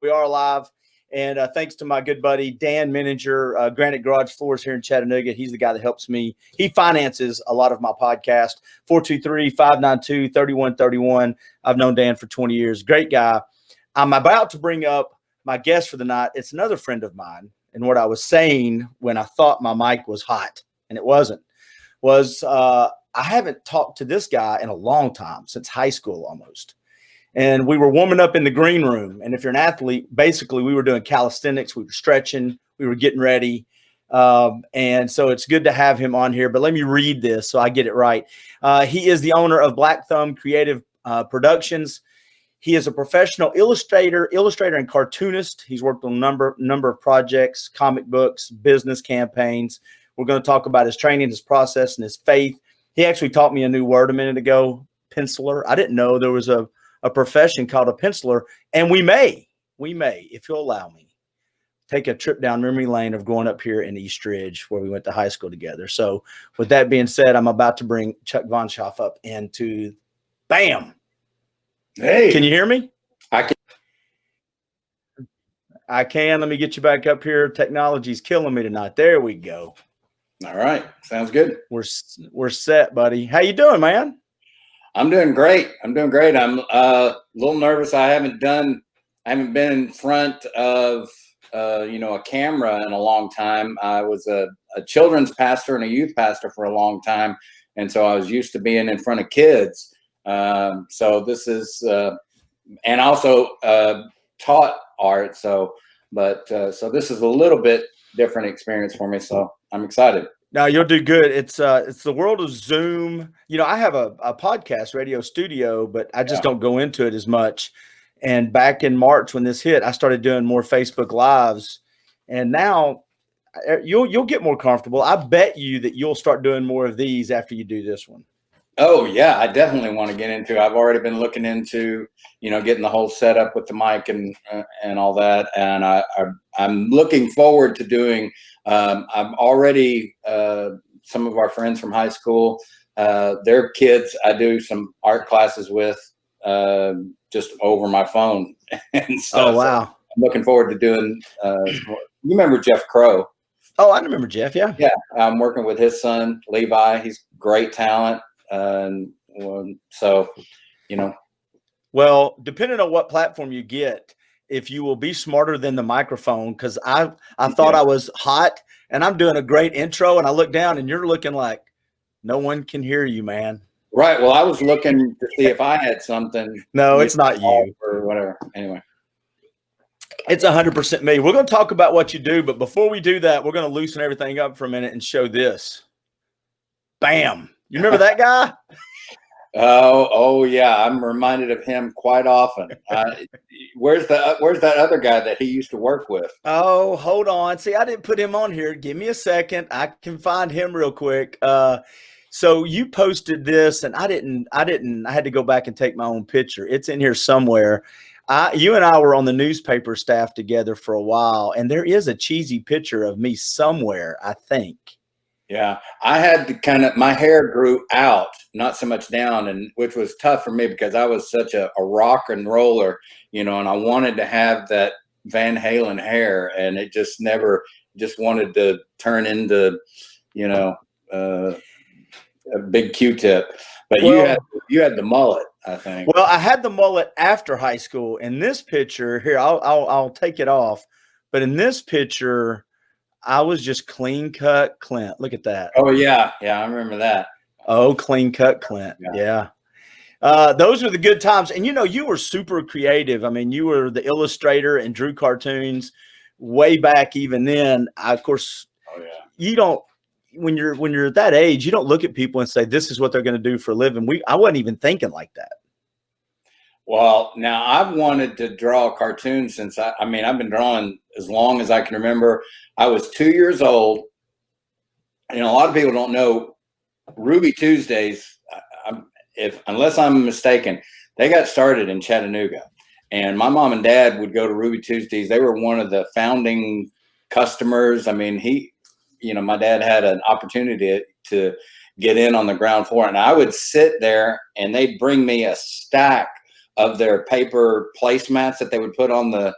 We are live. And thanks to my good buddy, Dan Meninger, Granite Garage Floors here in Chattanooga. He's the guy that helps me. He finances a lot of my podcast, 423-592-3131. I've known Dan for 20 years. Great guy. I'm about to bring up my guest for the night. It's another friend of mine. And what I was saying when I thought my mic was hot, and it wasn't, was I haven't talked to this guy in a long time, since high school almost. And we were warming up in the green room. And if you're an athlete, basically we were doing calisthenics. We were stretching. We were getting ready. And so it's good to have him on here. But let me read this so I get it right. He is the owner of BLAQ Thumb Creative Productions. He is a professional illustrator and cartoonist. He's worked on a number of projects, comic books, business campaigns. We're going to talk about his training, his process, and his faith. He actually taught me a new word a minute ago, penciler. I didn't know there was a profession called a penciler, and we may, if you'll allow me, take a trip down memory lane of growing up here in East Ridge, where we went to high school together. So with that being said, I'm about to bring Chuck Von Schaaf up into, bam. Hey, can you hear me? I can. Let me get you back up here. Technology's killing me tonight. There we go. All right. Sounds good. We're set, buddy. How you doing, man? I'm doing great. I'm a little nervous. I haven't been in front of a camera in a long time. I was a children's pastor and a youth pastor for a long time, and so I was used to being in front of kids. So this is and also taught art. So this is a little bit different experience for me. So I'm excited. No, you'll do good. It's the world of Zoom. I have a podcast radio studio, but I just don't go into it as much. And back in March when this hit, I started doing more Facebook Lives, and now you'll get more comfortable. I bet you that you'll start doing more of these after you do this one. Oh yeah, I definitely want to get into. I've already been looking into, getting the whole setup with the mic and all that, and I'm looking forward to doing. I'm already some of our friends from high school, their kids. I do some art classes with just over my phone and stuff. Oh wow! So I'm looking forward to doing. You remember Jeff Crow? Oh, I remember Jeff. Yeah. Yeah, I'm working with his son Levi. He's great talent. So, well, depending on what platform you get, if you will be smarter than the microphone, because I thought I was hot and I'm doing a great intro, and I look down and you're looking like no one can hear you, man. Right. Well, I was looking to see if I had something. No, it's not you or whatever. Anyway, it's 100% me. We're going to talk about what you do, but before we do that, we're going to loosen everything up for a minute and show this. Bam. You remember that guy? Oh yeah, I'm reminded of him quite often. Where's that other guy that he used to work with? Oh, hold on. See, I didn't put him on here. Give me a second. I can find him real quick. So you posted this, and I had to go back and take my own picture. It's in here somewhere. You and I were on the newspaper staff together for a while, and there is a cheesy picture of me somewhere, I think. Yeah, I had to my hair grew out, not so much down, and which was tough for me because I was such a rock and roller, and I wanted to have that Van Halen hair, and it just never wanted to turn into, a big Q-tip. But well, you had the mullet, I think. Well, I had the mullet after high school. In this picture here, I'll take it off, but in this picture, I was just clean cut Clint. Look at that. Oh yeah. Yeah. I remember that. Oh, clean cut Clint. Yeah. Those were the good times. And, you were super creative. I mean, you were the illustrator and drew cartoons way back even then. Of course, you don't, when you're that age, you don't look at people and say, this is what they're going to do for a living. I wasn't even thinking like that. Well, now I've wanted to draw cartoons since I've been drawing as long as I can remember. I was 2 years old. A lot of people don't know Ruby Tuesdays. Unless I'm mistaken, they got started in Chattanooga, and my mom and dad would go to Ruby Tuesdays. They were one of the founding customers. I mean, my dad had an opportunity to get in on the ground floor, and I would sit there and they'd bring me a stack of their paper placemats that they would put on the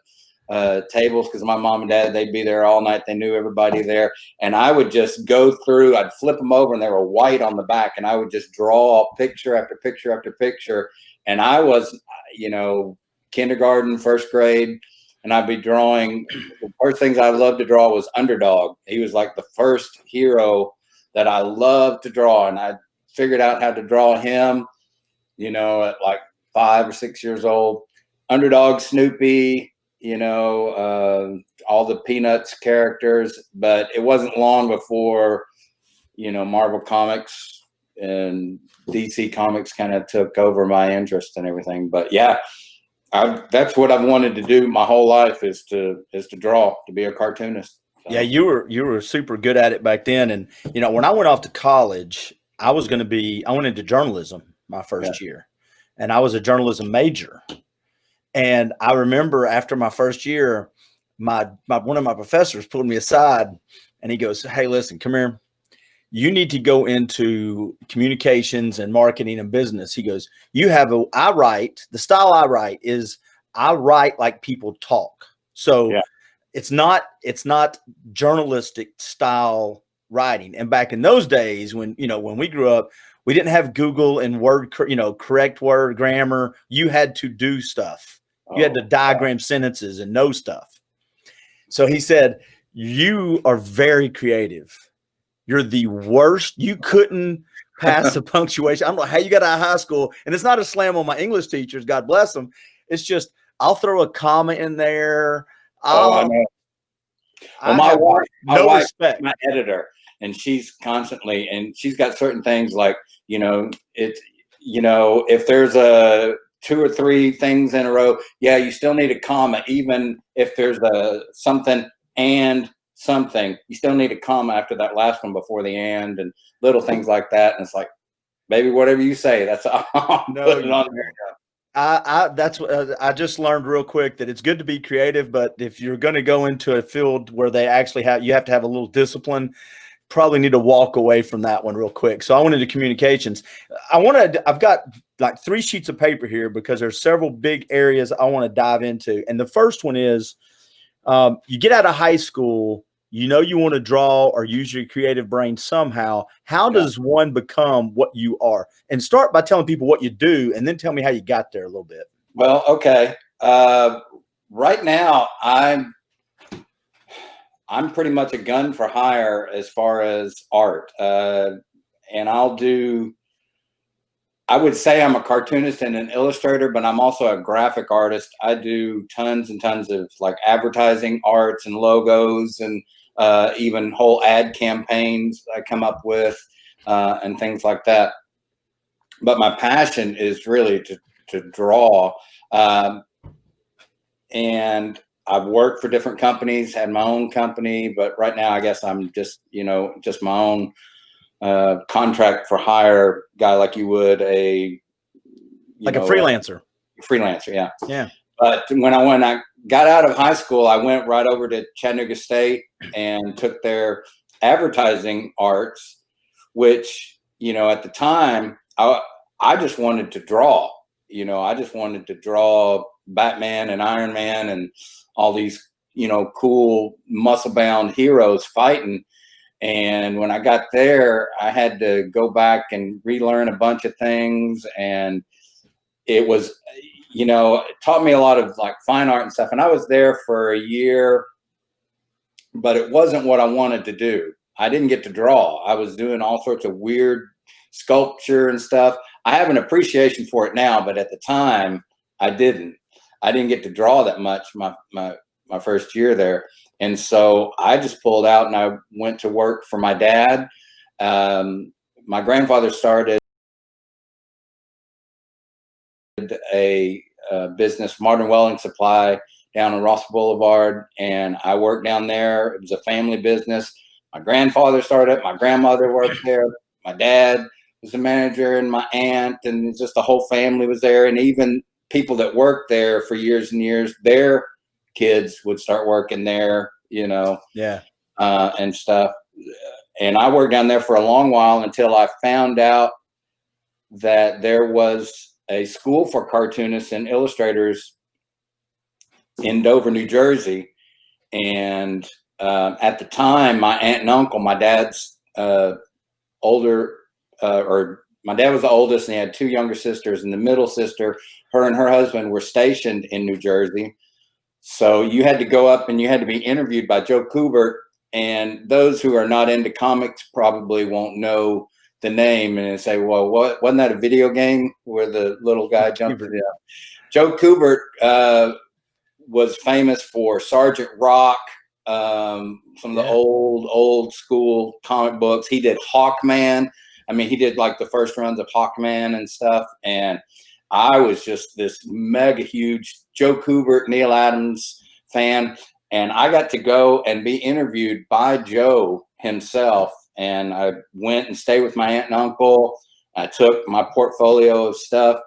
tables, because my mom and dad, they'd be there all night. They knew everybody there. And I would just go through, I'd flip them over and they were white on the back. And I would just draw picture after picture after picture. And I was, you know, kindergarten, first grade, and I'd be drawing. The first things I loved to draw was Underdog. He was like the first hero that I loved to draw. And I figured out how to draw him, you know, at like 5 or 6 years old. Underdog, Snoopy, you know, all the Peanuts characters. But it wasn't long before, you know, Marvel Comics and DC Comics kind of took over my interest and everything. But yeah, that's what I've wanted to do my whole life, is to draw, to be a cartoonist. So. Yeah, you were super good at it back then. And, you know, when I went off to college, I went into journalism my first year, and I was a journalism major. And I remember after my first year, one of my professors pulled me aside and he goes, "Hey, listen, come here. You need to go into communications and marketing and business." He goes, the style I write is I write like people talk. So it's not journalistic style writing. And back in those days, when we grew up, we didn't have Google and correct word grammar. You had to do stuff. You had to diagram sentences and know stuff. So he said, "You are very creative. You're the worst. You couldn't pass the punctuation." I don't know how you got out of high school. And it's not a slam on my English teachers, God bless them. It's just, I'll throw a comma in there. I know. Well, my wife, respect. My editor, and she's constantly, and she's got certain things like, you know, if there's a 2 or 3 things in a row, you still need a comma. Even if there's something and something, you still need a comma after that last one before the and little things like that. And it's like, baby, whatever you say, that's all. Put it on there. That's what I just learned real quick, that it's good to be creative, but if you're going to go into a field where they actually you have to have a little discipline, probably need to walk away from that one real quick. So I went into communications. I've got like 3 sheets of paper here because there's several big areas I want to dive into. And the first one is, you get out of high school, you want to draw or use your creative brain somehow. How does one become what you are? And start by telling people what you do, and then tell me how you got there a little bit. Well, okay. Right now, I'm pretty much a gun for hire as far as art. And I would say I'm a cartoonist and an illustrator, but I'm also a graphic artist. I do tons and tons of like advertising arts and logos, and even whole ad campaigns I come up with, and things like that. But my passion is really to draw. And I've worked for different companies, had my own company, but right now I guess I'm just my own contract for hire guy, like you would a freelancer. Freelancer, yeah. But when I got out of high school, I went right over to Chattanooga State and took their advertising arts, which, at the time, I just wanted to draw. I just wanted to draw Batman and Iron Man and all these, cool muscle-bound heroes fighting. And when I got there, I had to go back and relearn a bunch of things. And it was, it taught me a lot of like fine art and stuff. And I was there for a year, but it wasn't what I wanted to do. I didn't get to draw. I was doing all sorts of weird sculpture and stuff. I have an appreciation for it now, but at the time I didn't get to draw that much my first year there. And so I just pulled out and I went to work for my dad. My grandfather started a business, Modern Welding Supply, down on Ross Boulevard. And I worked down there. It was a family business. My grandfather started it. My grandmother worked there. My dad was the manager, and my aunt, and just the whole family was there. And even people that worked there for years and years, their kids would start working there, and stuff. And I worked down there for a long while until I found out that there was a school for cartoonists and illustrators in Dover, New Jersey. And at the time, my aunt and uncle, my dad's older, or my dad was the oldest, and he had two younger sisters, and the middle sister, her and her husband were stationed in New Jersey. So you had to go up and you had to be interviewed by Joe Kubert. And those who are not into comics probably won't know the name, and they say, well, wasn't that a video game where the little guy jumped? Yeah. Joe Kubert was famous for Sergeant Rock, some of the old school comic books. He did Hawkman. I mean, he did like the first runs of Hawkman and stuff. And I was just this mega huge Joe Kubert, Neil Adams fan. And I got to go and be interviewed by Joe himself. And I went and stayed with my aunt and uncle. I took my portfolio of stuff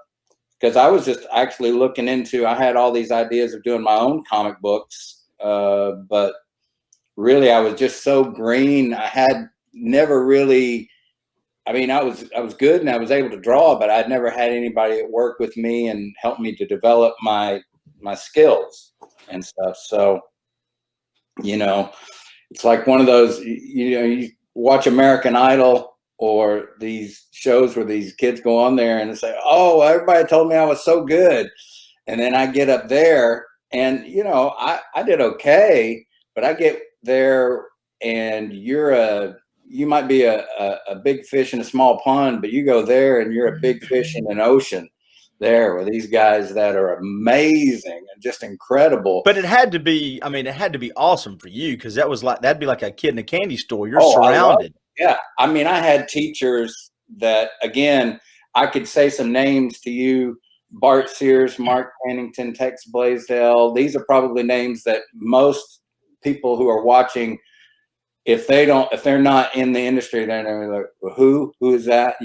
because I was just actually looking into, I had all these ideas of doing my own comic books. But really, I was just so green. I had never really, I mean, I was good and I was able to draw, but I'd never had anybody that worked with me and helped me to develop my skills and stuff. So, you know, it's like one of those, you watch American Idol or these shows where these kids go on there and say, oh, everybody told me I was so good. And then I get up there and, I did okay, but I get there and you might be a big fish in a small pond, but you go there and you're a big fish in an ocean there with these guys that are amazing and just incredible. But it had to be, I mean, it had to be awesome for you because that'd be like a kid in a candy store. You're surrounded. Yeah. I mean, I had teachers that, again, I could say some names to you: Bart Sears, Mark Pennington, Tex Blaisdell. These are probably names that most people who are watching, if they're not in the industry, they're like, well, who is that?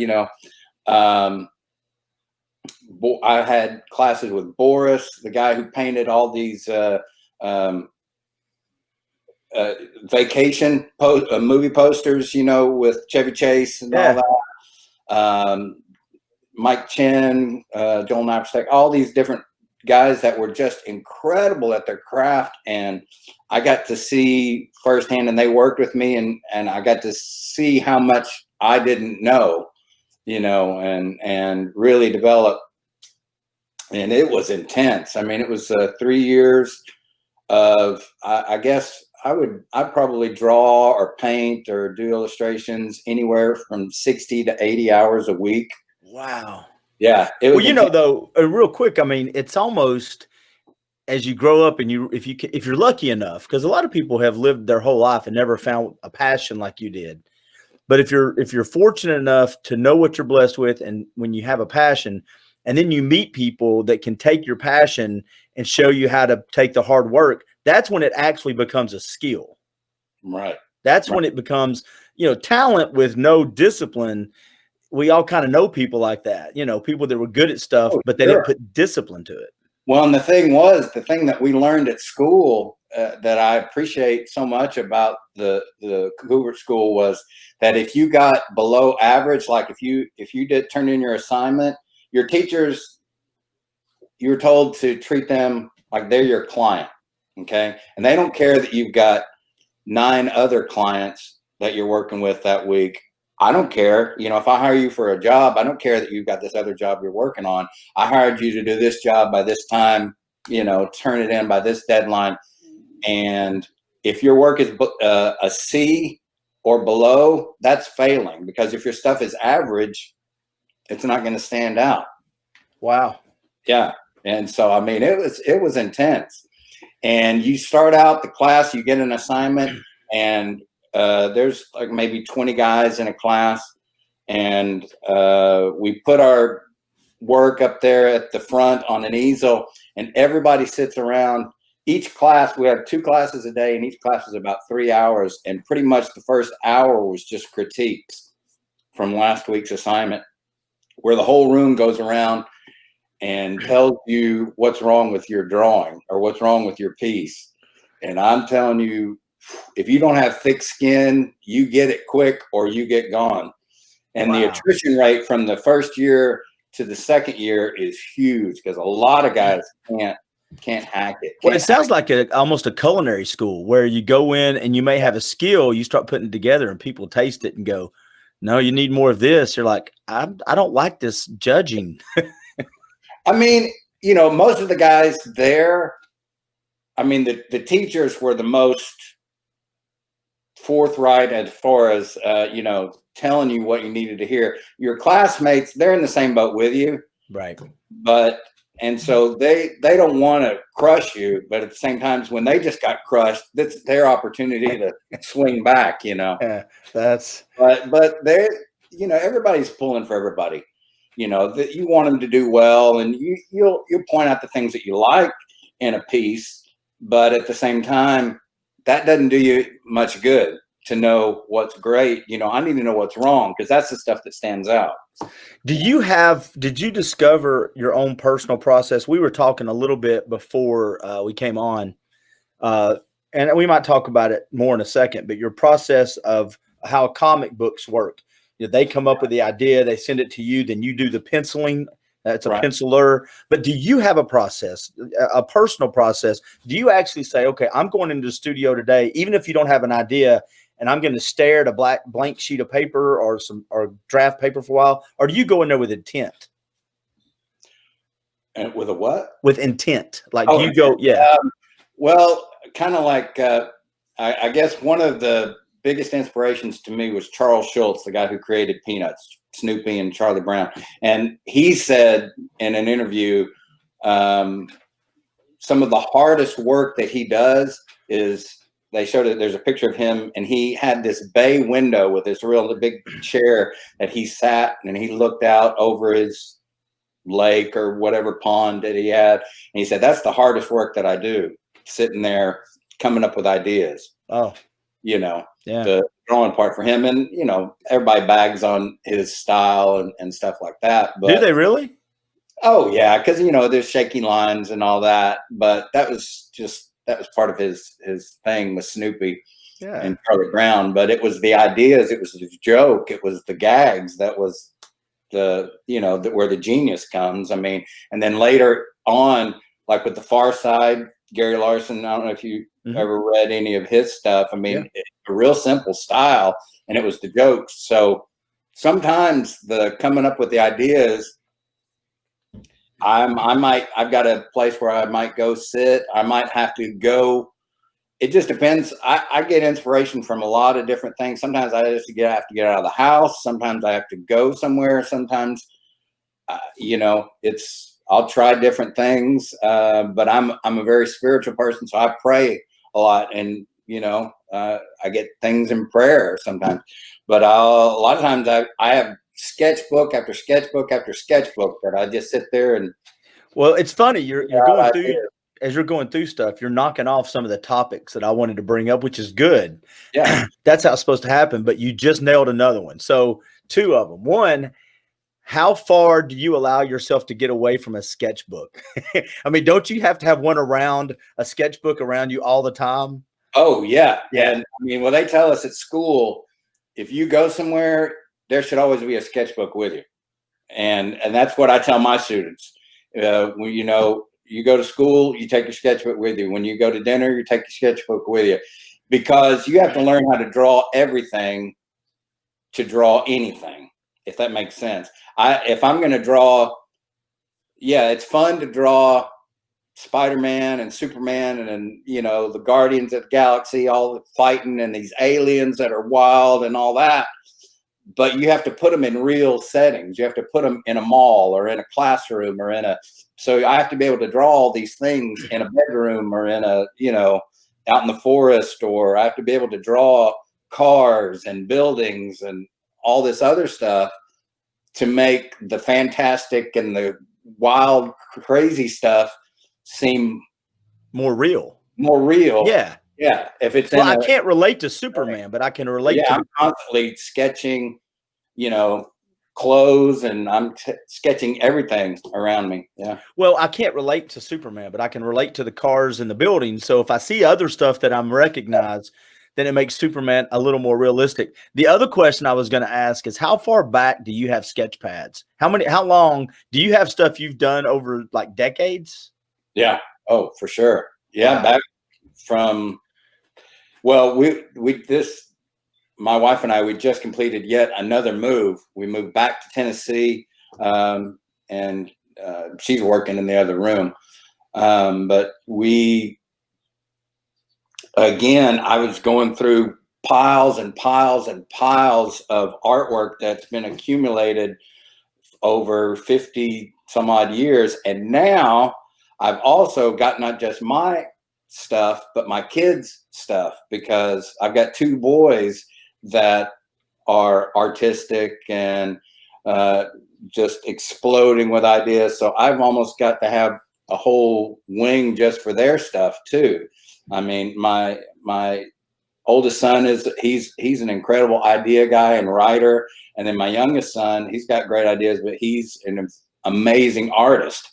I had classes with Boris, the guy who painted all these vacation movie posters, with Chevy Chase and all that. Mike Chin, Joel Knapsack, all these different guys that were just incredible at their craft. And I got to see firsthand, and they worked with me, and I got to see how much I didn't know, and really develop. And it was intense. I mean, it was 3 years of, I guess I'd probably draw or paint or do illustrations anywhere from 60 to 80 hours a week. Wow. Yeah. Well, though, real quick, I mean, it's almost as you grow up and if you're lucky enough, because a lot of people have lived their whole life and never found a passion like you did. But if you're fortunate enough to know what you're blessed with, and when you have a passion, and then you meet people that can take your passion and show you how to take the hard work, that's when it actually becomes a skill. Right. That's when it becomes, talent with no discipline. We all kind of know people like that, people that were good at stuff, but they didn't put discipline to it. Well, and the thing that we learned at school that I appreciate so much about the Kubert School was that if you got below average, like if you did turn in your assignment, your teachers, you were told to treat them like they're your client. Okay. And they don't care that you've got 9 other clients that you're working with that week. I don't care. If I hire you for a job, I don't care that you've got this other job you're working on. I hired you to do this job by this time, turn it in by this deadline. And if your work is a C or below, that's failing, because if your stuff is average, it's not going to stand out. Wow. Yeah. And so, I mean, it was intense. And you start out the class, you get an assignment, and there's like maybe 20 guys in a class, and we put our work up there at the front on an easel, and everybody sits around. Each class, we have 2 classes a day, and each class is about 3 hours. And pretty much the first hour was just critiques from last week's assignment, where the whole room goes around and tells you what's wrong with your drawing or what's wrong with your piece. And I'm telling you, if you don't have thick skin, you get it quick or you get gone. And the attrition rate from the first year to the second year is huge, because a lot of guys can't Can't hack it. Well, it sounds like almost a culinary school where you go in and you may have a skill, you start putting it together and people taste it and go, no, you need more of this. You're like, I don't like this judging. I mean, you know, most of the guys there, I mean, the teachers were the most forthright as far as, you know, telling you what you needed to hear. Your classmates, they're in the same boat with you. Right. But, and so they don't want to crush you, but at the same time, when they just got crushed, that's their opportunity to swing back, you know. Yeah, but they, you know, everybody's pulling for everybody. You know, that you want them to do well, and you'll point out the things that you like in a piece, but at the same time, that doesn't do you much good to know what's great. You know, I need to know what's wrong, because that's the stuff that stands out. did you discover your own personal process? We were talking a little bit before we came on, and we might talk about it more in a second, but your process of how comic books work. You know, they come up with the idea, they send it to you, then you do the penciling. It's a penciler. But do you have a process, a personal process? Do you actually say, okay, I'm going into the studio today, even if you don't have an idea, and I'm going to stare at a blank sheet of paper or draft paper for a while? Or do you go in there with intent? And with a what? With intent. Like, do you go, yeah. Well, kind of like, I guess one of the biggest inspirations to me was Charles Schulz, the guy who created Peanuts, Snoopy and Charlie Brown. And he said in an interview, some of the hardest work that he does is, they showed it, there's a picture of him, and he had this bay window with this real big chair that he sat, and he looked out over his lake or whatever pond that he had. And he said, that's the hardest work that I do, sitting there coming up with ideas. Oh, you know, yeah. The drawing part for him. And, you know, everybody bags on his style and stuff like that. But do they really? Oh yeah. Cause you know, there's shaky lines and all that, but that was part of his thing with Snoopy and Charlie Brown. But it was the ideas, it was the joke, it was the gags, that was the, you know, where the genius comes. I mean, and then later on, like with The Far Side, Gary Larson, I don't know if you ever read any of his stuff. I mean, a real simple style, and it was the jokes. So sometimes the coming up with the ideas, I've got a place where I might go sit. I might have to go. It just depends. I get inspiration from a lot of different things. Sometimes I just have to get out of the house. Sometimes I have to go somewhere. Sometimes, you know, I'll try different things. But I'm a very spiritual person, so I pray a lot, and you know, I get things in prayer sometimes. But a lot of times I have sketchbook after sketchbook after sketchbook that I just sit there and. Well, it's funny. You're going through, as you're going through stuff, you're knocking off some of the topics that I wanted to bring up, which is good. Yeah. That's how it's supposed to happen. But you just nailed another one. So two of them. One, how far do you allow yourself to get away from a sketchbook? I mean, don't you have to have a sketchbook around you all the time? Oh yeah. Yeah. And I mean, well, they tell us at school, if you go somewhere, there should always be a sketchbook with you. And that's what I tell my students. When, you know, you go to school, you take your sketchbook with you. When you go to dinner, you take your sketchbook with you, because you have to learn how to draw everything to draw anything, if that makes sense. If I'm going to draw, yeah, it's fun to draw Spider-Man and Superman and you know, the Guardians of the Galaxy, all the fighting and these aliens that are wild and all that. But you have to put them in real settings. You have to put them in a mall or in a classroom or so I have to be able to draw all these things in a bedroom or in a, you know, out in the forest, or I have to be able to draw cars and buildings and all this other stuff to make the fantastic and the wild, crazy stuff seem more real. Yeah. Yeah. If it's I can't relate to Superman, but I can relate to. I'm constantly sketching, you know, clothes, and I'm sketching everything around me. Yeah. Well, I can't relate to Superman, but I can relate to the cars and the buildings. So if I see other stuff that I'm recognized, then it makes Superman a little more realistic. The other question I was going to ask is, how far back do you have sketch pads? How long do you have stuff you've done over like decades? Yeah. Oh, for sure. Yeah. Wow. Back from, well, my wife and I, we just completed yet another move. We moved back to Tennessee, and she's working in the other room. But again, I was going through piles and piles and piles of artwork that's been accumulated over 50 some odd years. And now I've also got not just my stuff, but my kids' stuff, because I've got two boys that are artistic and just exploding with ideas. So I've almost got to have a whole wing just for their stuff too. I mean, my oldest son he's an incredible idea guy and writer, and then my youngest son, he's got great ideas, but he's an amazing artist.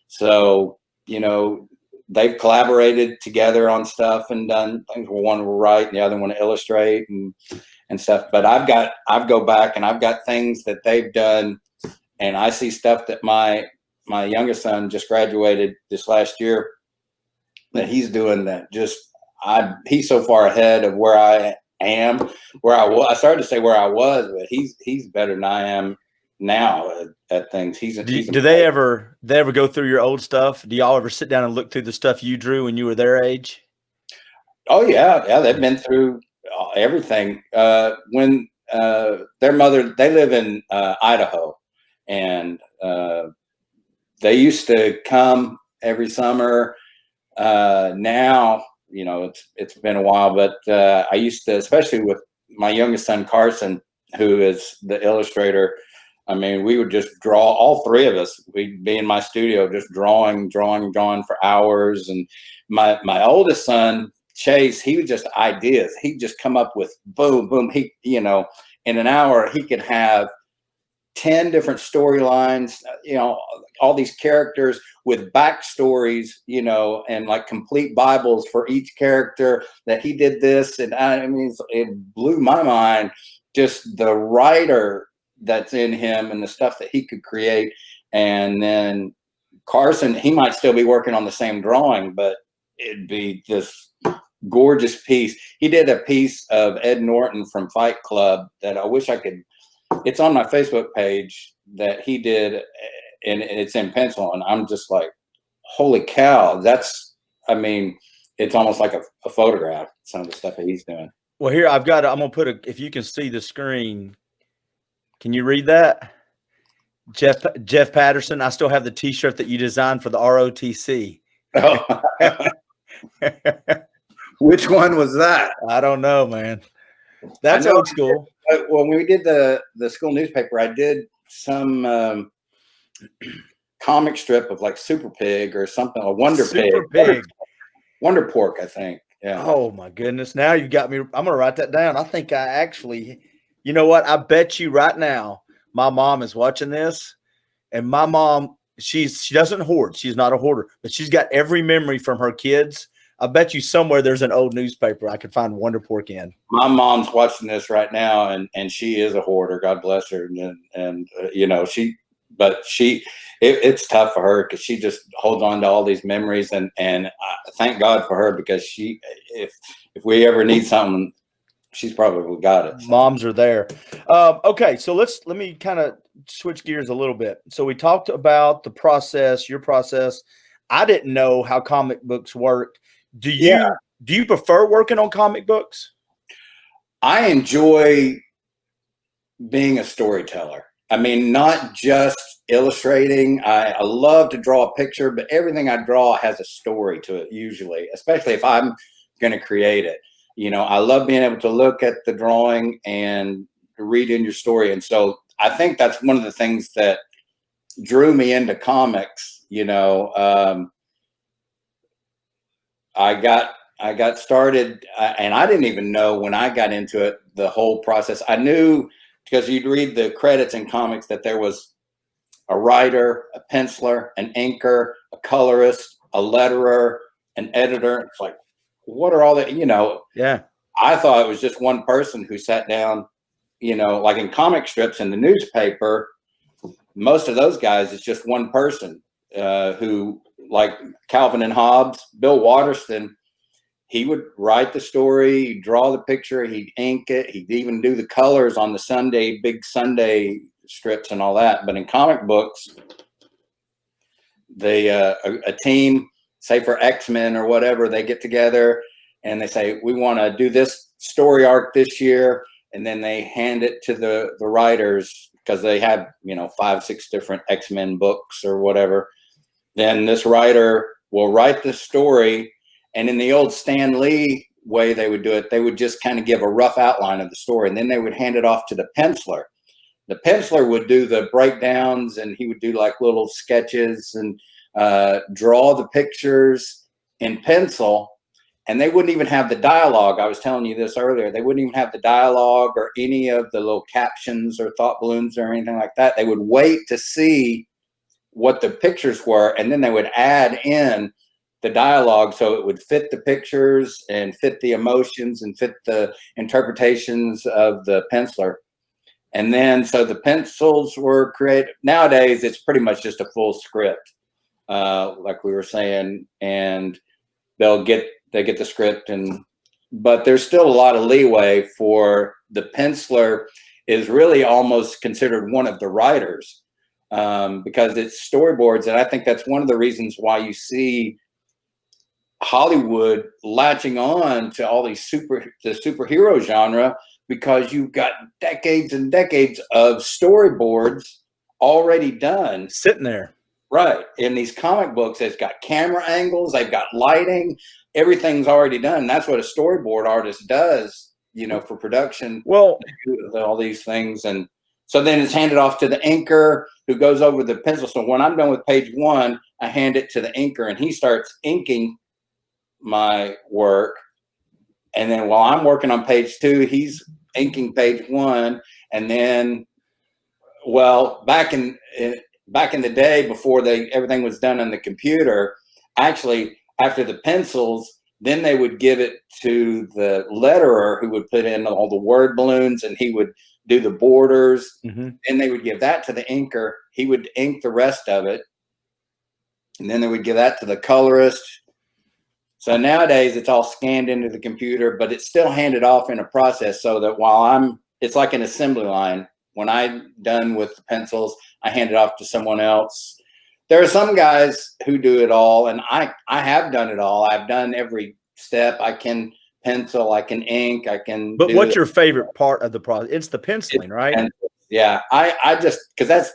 So, you know, they've collaborated together on stuff and done things. One will write and the other one to illustrate and stuff. But I've go back and I've got things that they've done, and I see stuff that my youngest son just graduated this last year that he's doing that just he's so far ahead of where I am, where I was. I started to say where I was, but he's better than I am now at things. Do they ever go through your old stuff? Do y'all ever sit down and look through the stuff you drew when you were their age? Oh yeah, they've been through everything. When their mother, they live in Idaho, and they used to come every summer. Now, you know, it's been a while, but I used to, especially with my youngest son Carson, who is the illustrator. I mean, we would just draw, all three of us. We'd be in my studio just drawing for hours. And my oldest son Chase, he was just ideas. He'd just come up with boom, boom. He, you know, in an hour he could have 10 different storylines, you know, all these characters with backstories, you know, and like complete Bibles for each character that he did this. And I mean, it blew my mind, just the writer that's in him and the stuff that he could create. And then Carson, he might still be working on the same drawing, but it'd be this gorgeous piece. He did a piece of Ed Norton from Fight Club that I wish I could, it's on my Facebook page, that he did, and it's in pencil, and I'm just like, holy cow, that's, I mean, it's almost like a photograph, some of the stuff that he's doing. Well, here I'm gonna put if you can see the screen, can you read that? Jeff Patterson, I still have the t-shirt that you designed for the ROTC. Oh. Which one was that? I don't know, man. That's old school. When we did the school newspaper, I did some comic strip of like Super Pig or something, a Wonder Pig. Wonder Pork, I think. Yeah. Oh my goodness. Now you've got me. I'm going to write that down. I think I actually, you know what? I bet you right now my mom is watching this, and my mom, she doesn't hoard. She's not a hoarder, but she's got every memory from her kids. I bet you somewhere there's an old newspaper I could find Wonder Pork in. My mom's watching this right now, and she is a hoarder. God bless her. And you know, it's tough for her because she just holds on to all these memories, and thank God for her, because if we ever need something, she's probably got it. So. Moms are there. Okay, so let me kind of switch gears a little bit. So we talked about the process, your process. I didn't know how comic books work. Do you prefer working on comic books? I enjoy being a storyteller. I mean, not just illustrating. I love to draw a picture, but everything I draw has a story to it usually, especially if I'm going to create it. You know, I love being able to look at the drawing and read in your story. And so I think that's one of the things that drew me into comics. You know, I got started, and I didn't even know when I got into it, the whole process. I knew because you'd read the credits in comics that there was a writer, a penciler, an inker, a colorist, a letterer, an editor. It's like, what are all that, you know? Yeah. I thought it was just one person who sat down, you know, like in comic strips in the newspaper, most of those guys, it's just one person. who, like Calvin and Hobbes, Bill Waterston, he would write the story, he'd draw the picture, he'd ink it, he'd even do the colors on the Sunday, big Sunday strips and all that. But in comic books, they a team, say for X-Men or whatever, they get together and they say, we want to do this story arc this year, and then they hand it to the writers, because they have, you know, 5, 6 different X-Men books or whatever. Then this writer will write the story, and in the old Stan Lee way they would do it, they would just kind of give a rough outline of the story, and then they would hand it off to the penciler. The penciler would do the breakdowns, and he would do like little sketches and draw the pictures in pencil. And they wouldn't even have the dialogue. I was telling you this earlier. They wouldn't even have the dialogue or any of the little captions or thought balloons or anything like that. They would wait to see what the pictures were, and then they would add in the dialogue so it would fit the pictures and fit the emotions and fit the interpretations of the penciler. And then, so the pencils were created. Nowadays, it's pretty much just a full script, like we were saying, and they get the script, but there's still a lot of leeway for the penciler. Is really almost considered one of the writers, because it's storyboards. And I think that's one of the reasons why you see Hollywood latching on to all these the superhero genre, because you've got decades and decades of storyboards already done, sitting there. Right. In these comic books, it's got camera angles, they've got lighting, everything's already done. That's what a storyboard artist does, you know, for production. Well, all these things. And so then it's handed off to the inker, who goes over the pencil. So when I'm done with page 1, I hand it to the inker, and he starts inking my work. And then while I'm working on page 2, he's inking page 1. And then, well, back in the day, before everything was done on the computer, actually after the pencils, then they would give it to the letterer, who would put in all the word balloons, and he would do the borders. And they would give that to the inker. He would ink the rest of it, and then they would give that to the colorist. So nowadays it's all scanned into the computer, but it's still handed off in a process, so that it's like an assembly line. When I'm done with the pencils, I hand it off to someone else. There are some guys who do it all, and I have done it all. I've done every step. I can pencil, I can ink, I can. But what's your favorite part of the process? It's the penciling, right? Yeah, I just, because that's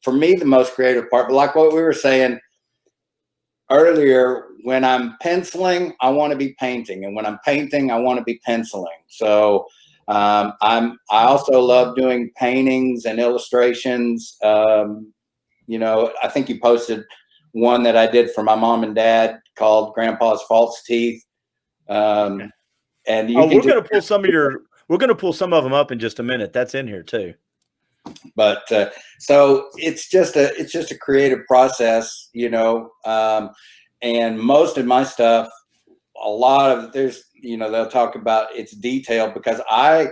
for me the most creative part. But like what we were saying earlier, when I'm penciling, I want to be painting, and when I'm painting, I want to be penciling. So I also love doing paintings and illustrations. You know, I think you posted one that I did for my mom and dad called Grandpa's False Teeth. And we're going to pull some of them up in just a minute. That's in here too. But so it's just a creative process, you know. And most of my stuff, a lot of there's, you know, they'll talk about its detail, because I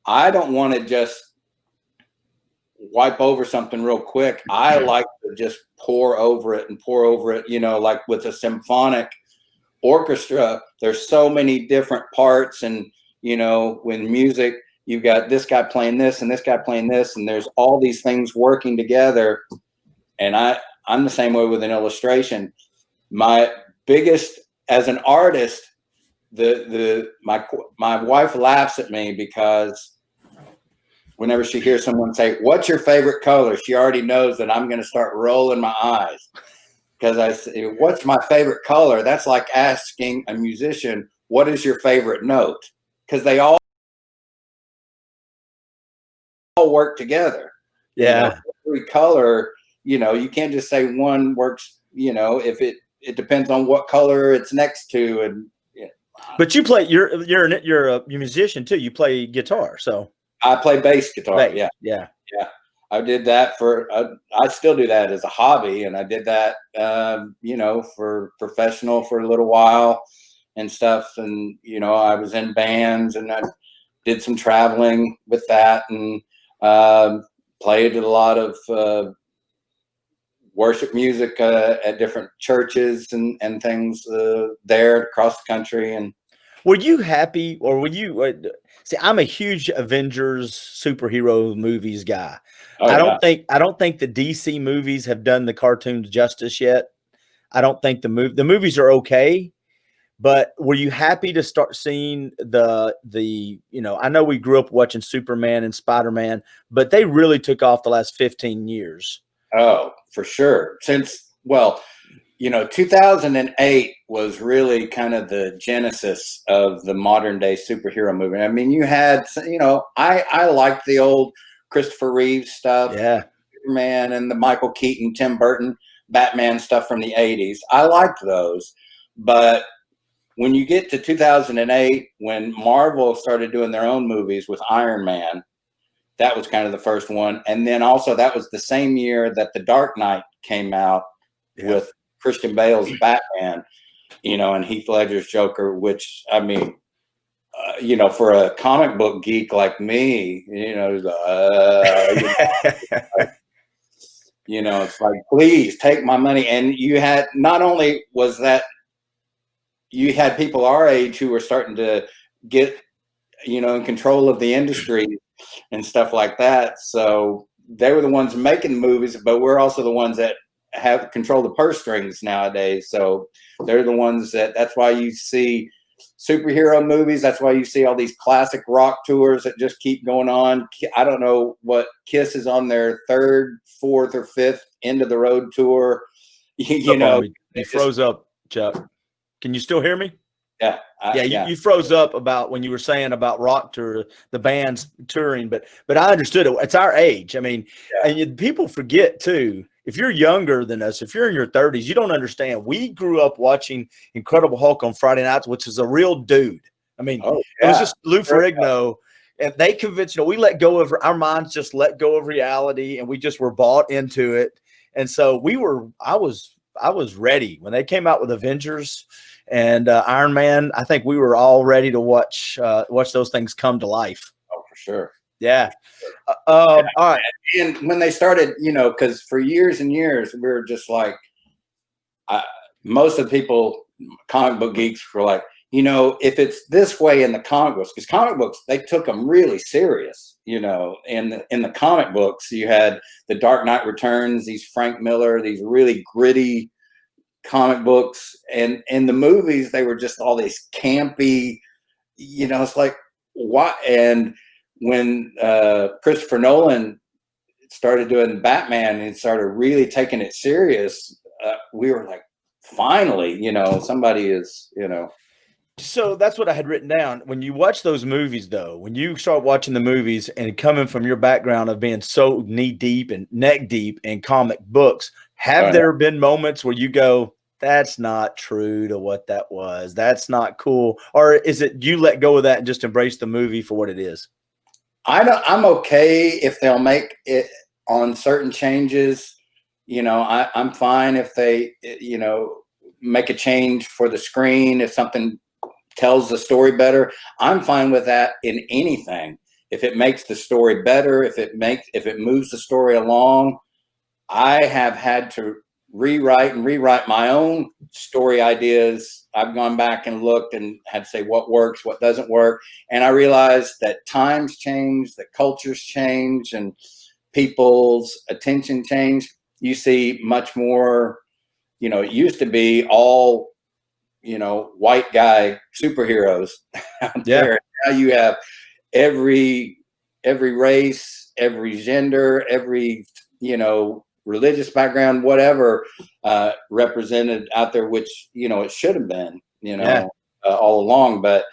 don't want to just wipe over something real quick. I like to just pour over it, you know, like with a symphonic orchestra, there's so many different parts. And, you know, when music, you've got this guy playing this and this guy playing this, and there's all these things working together. And I'm the same way with an illustration. My biggest, as an artist, my wife laughs at me, because whenever she hears someone say, "What's your favorite color?" she already knows that I'm going to start rolling my eyes, because I say, "What's my favorite color?" That's like asking a musician, "What is your favorite note?" Because they all work together. Yeah. You know, every color, you know, you can't just say one works, you know, if it depends on what color it's next to. And yeah. But you play, you're a musician too. You play guitar. So I play bass guitar. Yeah. I did that I still do that as a hobby. And I did that, you know, for professional for a little while and stuff. And, you know, I was in bands, and I did some traveling with that, and played at a lot of worship music at different churches and things there across the country. And were you happy, or were you see, I'm a huge Avengers superhero movies guy. oh I yeah, don't think the DC movies have done the cartoons justice yet. I don't think the movies are okay, but were you happy to start seeing you know, I know we grew up watching Superman and Spider-Man, but they really took off the last 15 years. oh for sure. Since, well, you know, 2008 was really kind of the genesis of the modern day superhero movie. I mean, you had, you know, I liked the old Christopher Reeve stuff, Yeah. Superman, and the Michael Keaton, Tim Burton, Batman stuff from the 80s. I liked those. But when you get to 2008, when Marvel started doing their own movies with Iron Man, that was kind of the first one. And then also that was the same year that The Dark Knight came out with Christian Bale's Batman, you know, and Heath Ledger's Joker, which, I mean, you know, for a comic book geek like me, you know, you know, it's like, please take my money. And you had, not only was that, you had people our age who were starting to get, you know, in control of the industry and stuff like that. So they were the ones making the movies, but we're also the ones that have control the purse strings nowadays. So they're the ones that's why you see superhero movies. That's why you see all these classic rock tours that just keep going on. I don't know what Kiss is on their third, fourth, or fifth end of the road tour. You know, you froze up, Chuck. Can you still hear me? Yeah. You froze up about when you were saying about rock tour, the bands touring, but I understood it. It's our age. I mean, and people forget too, if you're younger than us, if you're in your 30s, you don't understand. We grew up watching Incredible Hulk on Friday nights, which is a real dude. I mean, it was just Lou Ferrigno, and they convinced, you know, we let go of our minds, just let go of reality, and we just were bought into it. And so I was ready when they came out with Avengers and Iron Man. I think we were all ready to watch those things come to life. Oh, for sure. Yeah. All right. And when they started, you know, because for years and years, we were just like, most of the people, comic book geeks, were like, you know, if it's this way in the comic books, because comic books, they took them really serious, you know. In the comic books, you had The Dark Knight Returns, these Frank Miller, these really gritty comic books, and in the movies, they were just all these campy, you know, it's like, what? And when Christopher Nolan started doing Batman and started really taking it serious, we were like, finally, you know, somebody is, you know. So that's what I had written down. When you watch those movies, though, when you start watching the movies and coming from your background of being so knee deep and neck deep in comic books, have there been moments where you go, that's not true to what that was, that's not cool? Or is it you let go of that and just embrace the movie for what it is? I'm okay if they'll make it on certain changes. You know, I'm fine if they, you know, make a change for the screen. If something tells the story better, I'm fine with that in anything. If it makes the story better, if it moves the story along. I have had to rewrite my own story ideas. I've gone back and looked and had to say what works, what doesn't work. And I realized that times change, that cultures change, and people's attention change. You see much more, you know, it used to be all, you know, white guy superheroes out there. Now you have every race, every gender, every, you know, religious background, whatever, represented out there, which, you know, it should have been, you know, all along. But,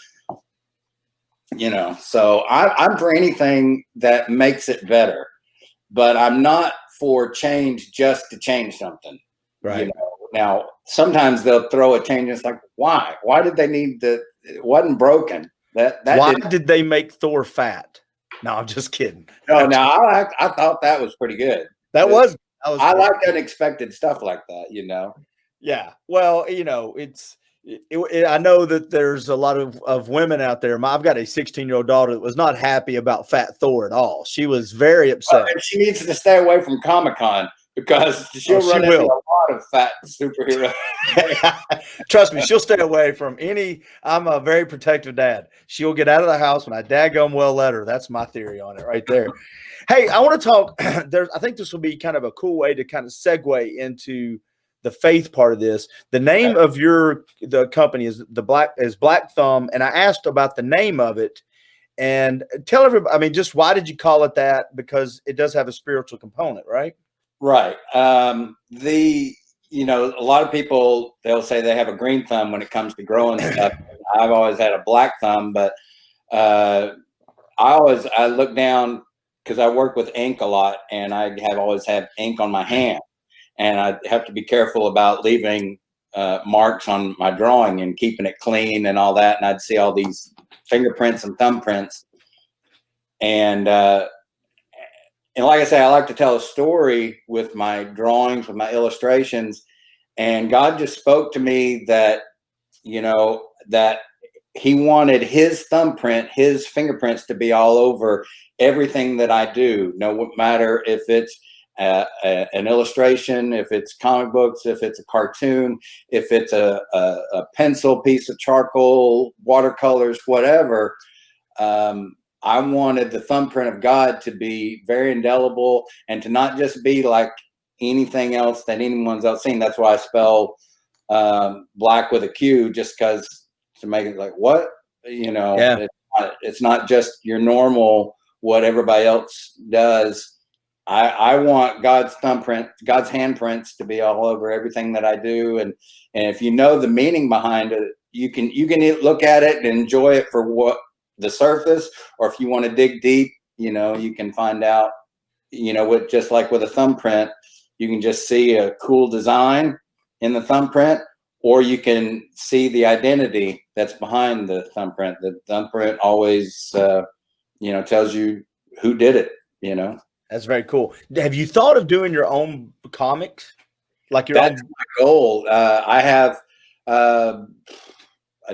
you know, so I'm for anything that makes it better, but I'm not for change just to change something. Right. You know, now sometimes they'll throw a change. And it's like, why? Why did they need to? It wasn't broken. Why did they make Thor fat? No, I'm just kidding. No, I thought that was pretty good. I like unexpected stuff like that, you know? Yeah. Well, you know, I know that there's a lot of women out there. I've got a 16-year-old daughter that was not happy about Fat Thor at all. She was very upset. And she needs to stay away from Comic-Con because she'll she run into will. a lot of fat superheroes. Trust me, she'll stay away from any. I'm a very protective dad. She'll get out of the house when I daggum well let her. That's my theory on it right there. Hey, I want to talk. I think this will be kind of a cool way to kind of segue into the faith part of this. The name of the company is BLAQ Thumb, and I asked about the name of it. And tell everybody, I mean, just why did you call it that? Because it does have a spiritual component, right? Right. You know, a lot of people, they'll say they have a green thumb when it comes to growing stuff. I've always had a black thumb, but I look down because I work with ink a lot, and I have always had ink on my hand, and I have to be careful about leaving marks on my drawing and keeping it clean and all that. And I'd see all these fingerprints and thumbprints, and like I say, I like to tell a story with my drawings, with my illustrations. And God just spoke to me that, you know, that he wanted his thumbprint, his fingerprints to be all over everything that I do. No matter if it's an illustration, if it's comic books, if it's a cartoon, if it's a pencil, piece of charcoal, watercolors, whatever. I wanted the thumbprint of God to be very indelible and to not just be like anything else that anyone's else seen. That's why I spell black with a Q, just because to make it like, what, you know, Yeah. It's not just your normal, what everybody else does. I want God's thumbprint, God's handprints to be all over everything that I do. And if you know the meaning behind it, you can look at it and enjoy it for what the surface, or if you want to dig deep, you know, you can find out, you know, with just like with a thumbprint, you can just see a cool design in the thumbprint, or you can see the identity that's behind the thumbprint. The thumbprint always, you know, tells you who did it, you know. That's very cool. Have you thought of doing your own comics? Like your That's own? my goal. I have a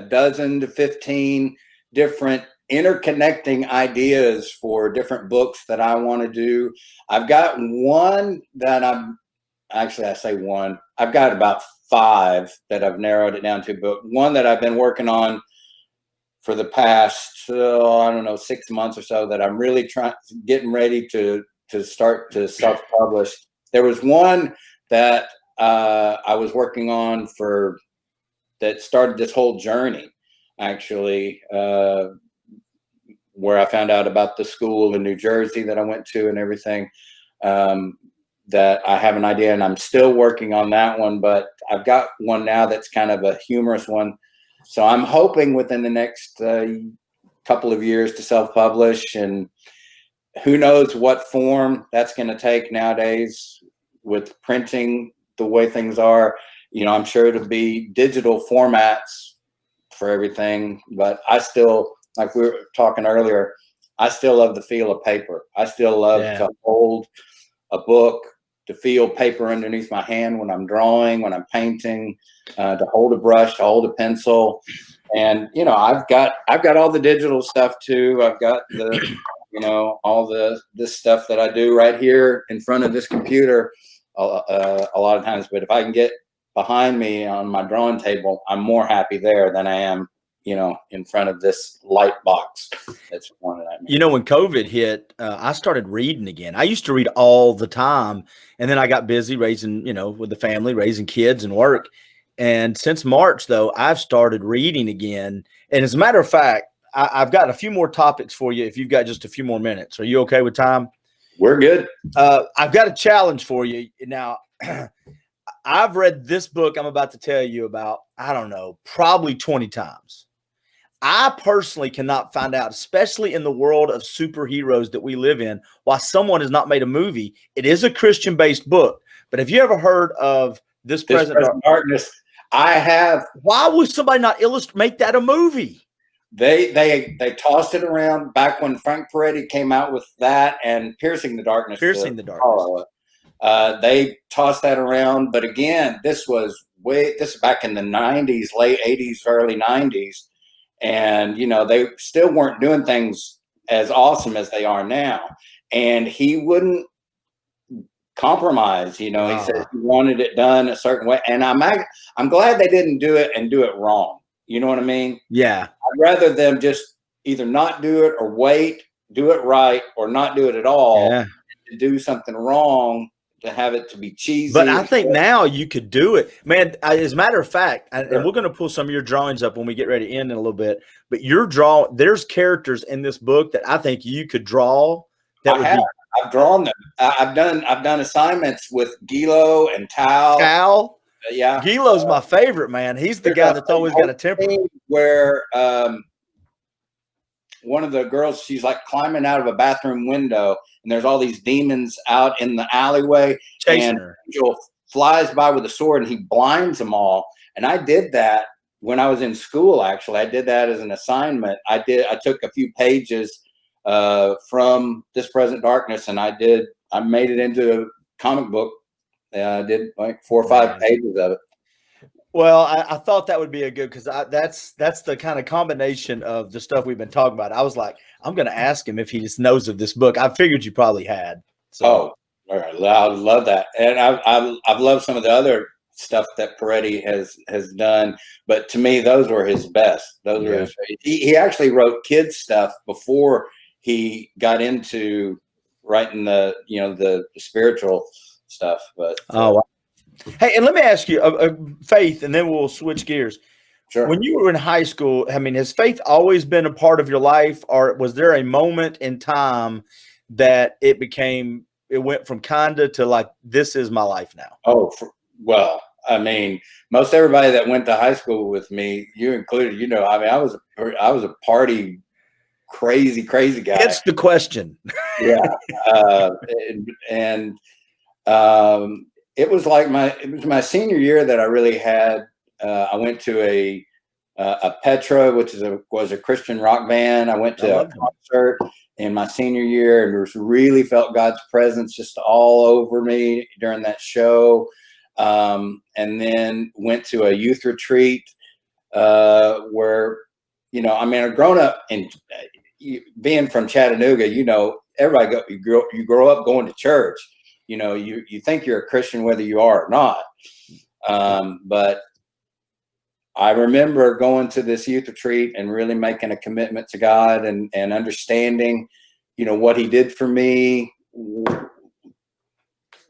dozen to 15 different interconnecting ideas for different books that I want to do. I've got one that I say one. I've got about 5 that I've narrowed it down to, but one that I've been working on for the past, I don't know, 6 months or so, that I'm really getting ready to start to self-publish. There was one that I was working on that started this whole journey, actually, where I found out about the school in New Jersey that I went to and everything. That I have an idea, and I'm still working on that one, but I've got one now that's kind of a humorous one. So I'm hoping within the next couple of years to self-publish, and who knows what form that's going to take nowadays with printing the way things are. You know, I'm sure it'll be digital formats for everything, but I still, like we were talking earlier, I still love the feel of paper. I still love to hold a book, to feel paper underneath my hand when I'm drawing, when I'm painting, to hold a brush, to hold a pencil. And, you know, I've got all the digital stuff too. I've got the, you know, all this stuff that I do right here in front of this computer a lot of times. But if I can get behind me on my drawing table, I'm more happy there than I am, you know, in front of this light box. That's one that I mean. You know, when COVID hit, I started reading again. I used to read all the time, and then I got busy raising, you know, with the family, raising kids and work. And since March, though, I've started reading again. And as a matter of fact, I've got a few more topics for you if you've got just a few more minutes. Are you okay with time? We're good. I've got a challenge for you. Now, I've read this book I'm about to tell you about, I don't know, probably 20 times. I personally cannot find out, especially in the world of superheroes that we live in, why someone has not made a movie. It is a Christian-based book, but have you ever heard of This Present Darkness? I have. Why would somebody not make that a movie? They tossed it around back when Frank Peretti came out with that and Piercing the Darkness. Piercing the Darkness. They tossed that around, but again, this was back in the 90s, late 80s, early 90s. And, you know, they still weren't doing things as awesome as they are now. And he wouldn't compromise. You know, he said he wanted it done a certain way, and I'm glad they didn't do it and do it wrong. You know what I mean? Yeah. I'd rather them just either not do it or wait, do it right, or not do it at all. Yeah. To do something wrong, to have it to be cheesy. But I think now you could do it, man. As a matter of fact, and we're going to pull some of your drawings up when we get ready to end in a little bit. But there's characters in this book that I think you could draw. I've drawn them. I've done assignments with Gilo and Tal. Yeah, Gilo's my favorite, man. He's the guy that's always got a temper. Where one of the girls, she's like climbing out of a bathroom window, and there's all these demons out in the alleyway, chasing her. Angel flies by with a sword, and he blinds them all. And I did that when I was in school. Actually, I did that as an assignment. I took a few pages from This Present Darkness, and I made it into a comic book. I did like 4 or 5 pages of it. Well, I thought that would be a good, because that's the kind of combination of the stuff we've been talking about. I was like, I'm going to ask him if he just knows of this book. I figured you probably had. So. Oh, all right. I love that, and I've loved some of the other stuff that Peretti has done, but to me, those were his best. Those were he actually wrote kids stuff before he got into writing the spiritual stuff. But wow. Hey, and let me ask you, Faith, and then we'll switch gears. Sure. When you were in high school, I mean, has faith always been a part of your life, or was there a moment in time that it went from kinda to like, this is my life now? Oh, well, I mean, most everybody that went to high school with me, you included, I mean, I was a party crazy guy. It's the question. Yeah. It was my senior year that I really had. I went to a Petra, which was a Christian rock band. I went to a concert in my senior year, and really felt God's presence just all over me during that show. And then went to a youth retreat where, I mean, I've grown up in being from Chattanooga. Everybody you grow up going to church. You think you're a Christian whether you are or not. But I remember going to this youth retreat and really making a commitment to God and understanding, what he did for me,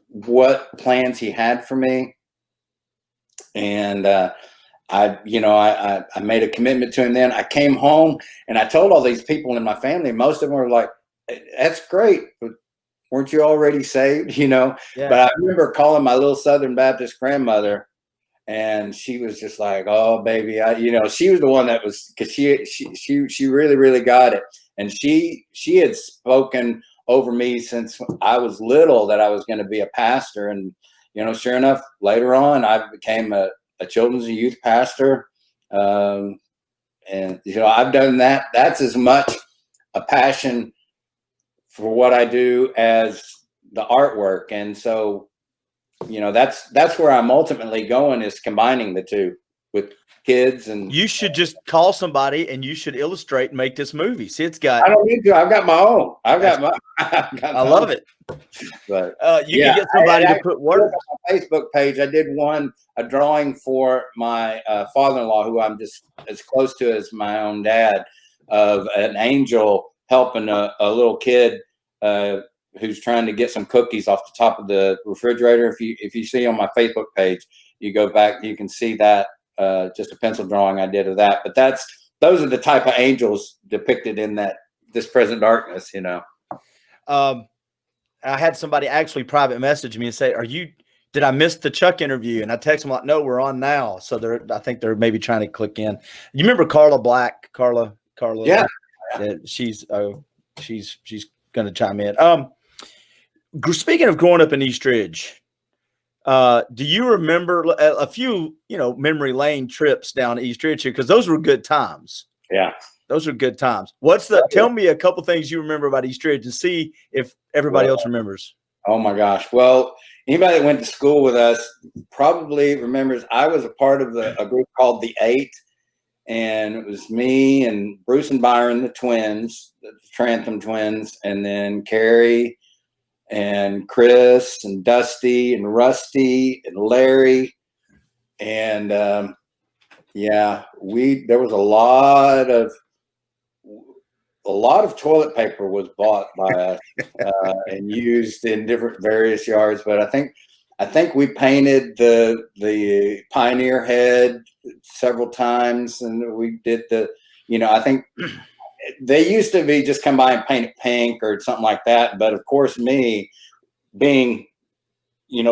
what plans he had for me. And I made a commitment to him then. I came home and I told all these people in my family, most of them were like, that's great, but weren't you already saved? Yeah. But I remember calling my little Southern Baptist grandmother, and she was just like, oh, baby, she was the one that was, because she really, really got it. And she had spoken over me since I was little that I was going to be a pastor. And, sure enough, later on, I became a children's and youth pastor. And, I've done that. That's as much a passion for what I do as the artwork. And so, that's where I'm ultimately going, is combining the two with kids. And you should just call somebody and you should illustrate and make this movie. See, I don't need to. I've got my own. I love it. But you can get somebody to put work. On my Facebook page, I did a drawing for my father-in-law, who I'm just as close to as my own dad, of an angel helping a little kid who's trying to get some cookies off the top of the refrigerator. If you see on my Facebook page, you go back, you can see that, just a pencil drawing I did of that. But those are the type of angels depicted in This Present Darkness, I had somebody actually private message me and say, did I miss the Chuck interview? And I text them like, no, we're on now. So I think they're maybe trying to click in. You remember Carla Black? Carla. Yeah. She's going to chime in. Speaking of growing up in East Ridge, do you remember a few, memory lane trips down to East Ridge here? Because those were good times. Yeah. Those are good times. Tell me a couple things you remember about East Ridge and see if everybody else remembers. Oh my gosh. Well, anybody that went to school with us probably remembers I was a part of a group called the 8, and it was me and Bruce and Byron, the twins, the Trantham twins, and then Carrie and Chris and Dusty and Rusty and Larry. And yeah, there was a lot of toilet paper was bought by us and used in different various yards. But I think we painted the Pioneer head several times, and we did I think they used to be just come by and paint it pink or something like that. But of course, me being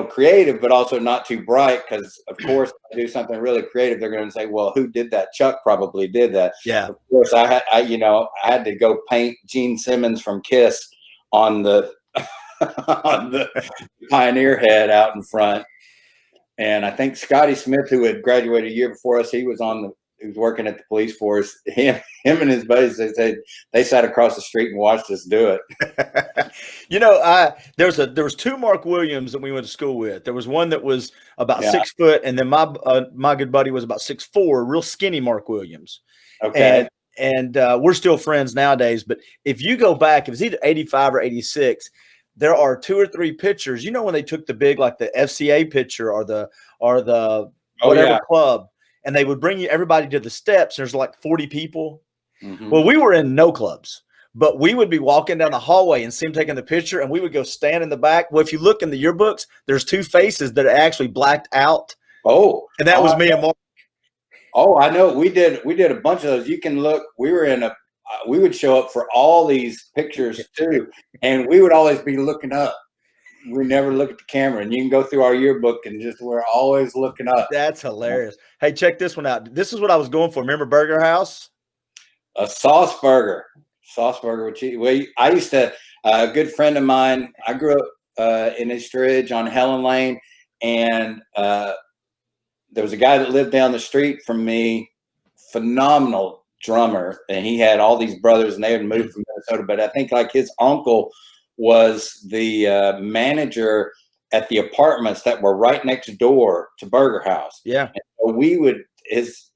creative, but also not too bright, because of course, if I do something really creative, they're going to say, "Well, who did that?" Chuck probably did that. Yeah. Of course, I had to go paint Gene Simmons from Kiss on the on the Pioneer head out in front. And I think Scotty Smith, who had graduated a year before us, he was working at the police force. Him and his buddies, they sat across the street and watched us do it. There was two Mark Williams that we went to school with. There was one that was about 6 foot, and then my good buddy was about 6'4", real skinny Mark Williams. Okay. And we're still friends nowadays. But if you go back, it was either 85 or 86. There are 2 or 3 pictures. When they took the big, like the FCA picture or the whatever club, and they would bring everybody to the steps. There's like 40 people. Mm-hmm. Well, we were in no clubs, but we would be walking down the hallway and see them taking the picture, and we would go stand in the back. Well, if you look in the yearbooks, there's 2 faces that are actually blacked out. Oh, and that was me and Mark. Oh, I know. We did a bunch of those. You can look. We were in we would show up for all these pictures too, and we would always be looking up. We never look at the camera, and you can go through our yearbook and we're always looking up. That's hilarious. Hey, check this one out. This is what I was going for. Remember Burger House? A sauce burger with cheese. Well, I used to, a good friend of mine, I grew up in East Ridge on Helen Lane, and there was a guy that lived down the street from me, phenomenal drummer, and he had all these brothers, and they had moved from Minnesota, but I think like his uncle was the manager at the apartments that were right next door to Burger House. Yeah. And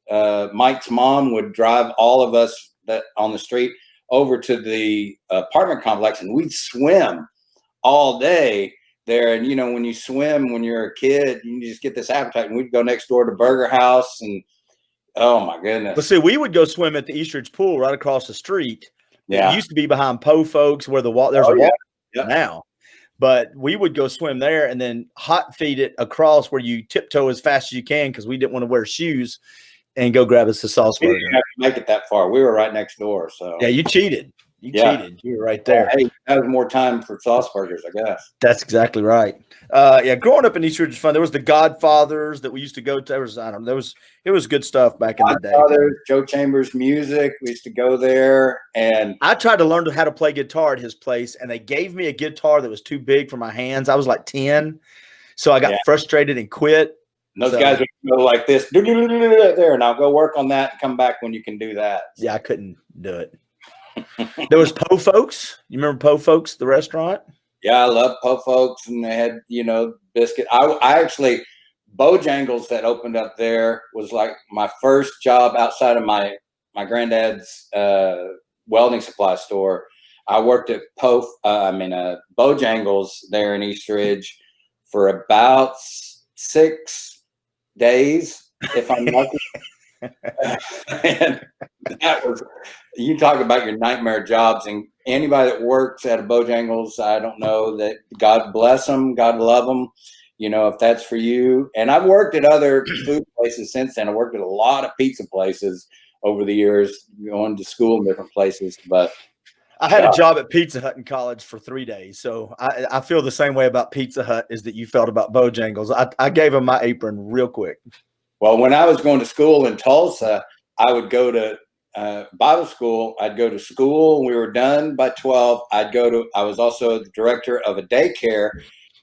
so Mike's mom would drive all of us that on the street over to the apartment complex, and we'd swim all day there. And when you swim when you're a kid, you just get this appetite, and we'd go next door to Burger House, and oh my goodness. But see, we would go swim at the Eastridge pool right across the street. Yeah. It used to be behind Poe Folks where there's a wall now. But we would go swim there and then hot feed it across where you tiptoe as fast as you can, because we didn't want to wear shoes, and go grab us a sauce burger. We didn't have to make it that far. We were right next door. So yeah, you cheated. You cheated. You were right there. Hey, that was more time for sauce burgers, I guess. That's exactly right. Growing up in East Ridge was fun. There was the Godfathers that we used to go to. It was good stuff back in the day. Joe Chambers Music. We used to go there, and I tried to learn how to play guitar at his place, and they gave me a guitar that was too big for my hands. I was like 10, so I got frustrated and quit. And those guys would go like this, there, and I'll go work on that and come back when you can do that. Yeah, I couldn't do it. There was Poe Folks. You remember Poe Folks, the restaurant? Yeah, I love Poe Folks, and they had, biscuit. I actually, Bojangles that opened up there was like my first job outside of my granddad's welding supply store. I worked at Bojangles there in East Ridge for about 6 days, if I'm lucky. And that was, you talk about your nightmare jobs, and anybody that works at a Bojangles, I don't know, that God bless them, God love them, if that's for you. And I've worked at other food places since then. I worked at a lot of pizza places over the years, going to school in different places. But I had a job at Pizza Hut in college for 3 days. So I feel the same way about Pizza Hut as that you felt about Bojangles. I gave them my apron real quick. Well, when I was going to school in Tulsa, I would go to Bible school. I'd go to school. We were done by 12. I was also the director of a daycare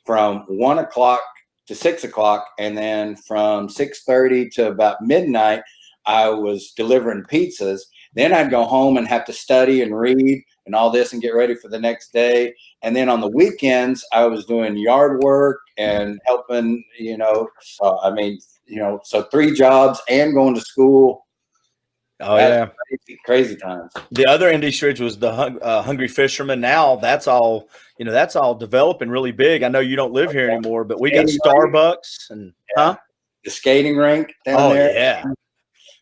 from 1 o'clock to 6 o'clock. And then from 6:30 to about midnight, I was delivering pizzas. Then I'd go home and have to study and read and all this and get ready for the next day. And then on the weekends, I was doing yard work and helping, so 3 jobs and going to school. Oh yeah. Crazy times. The other indie stretch was the Hungry Fisherman. Now that's all, that's all developing really big. I know you don't live here anymore, but we got Skating rink. Starbucks and The skating rink down there. Yeah.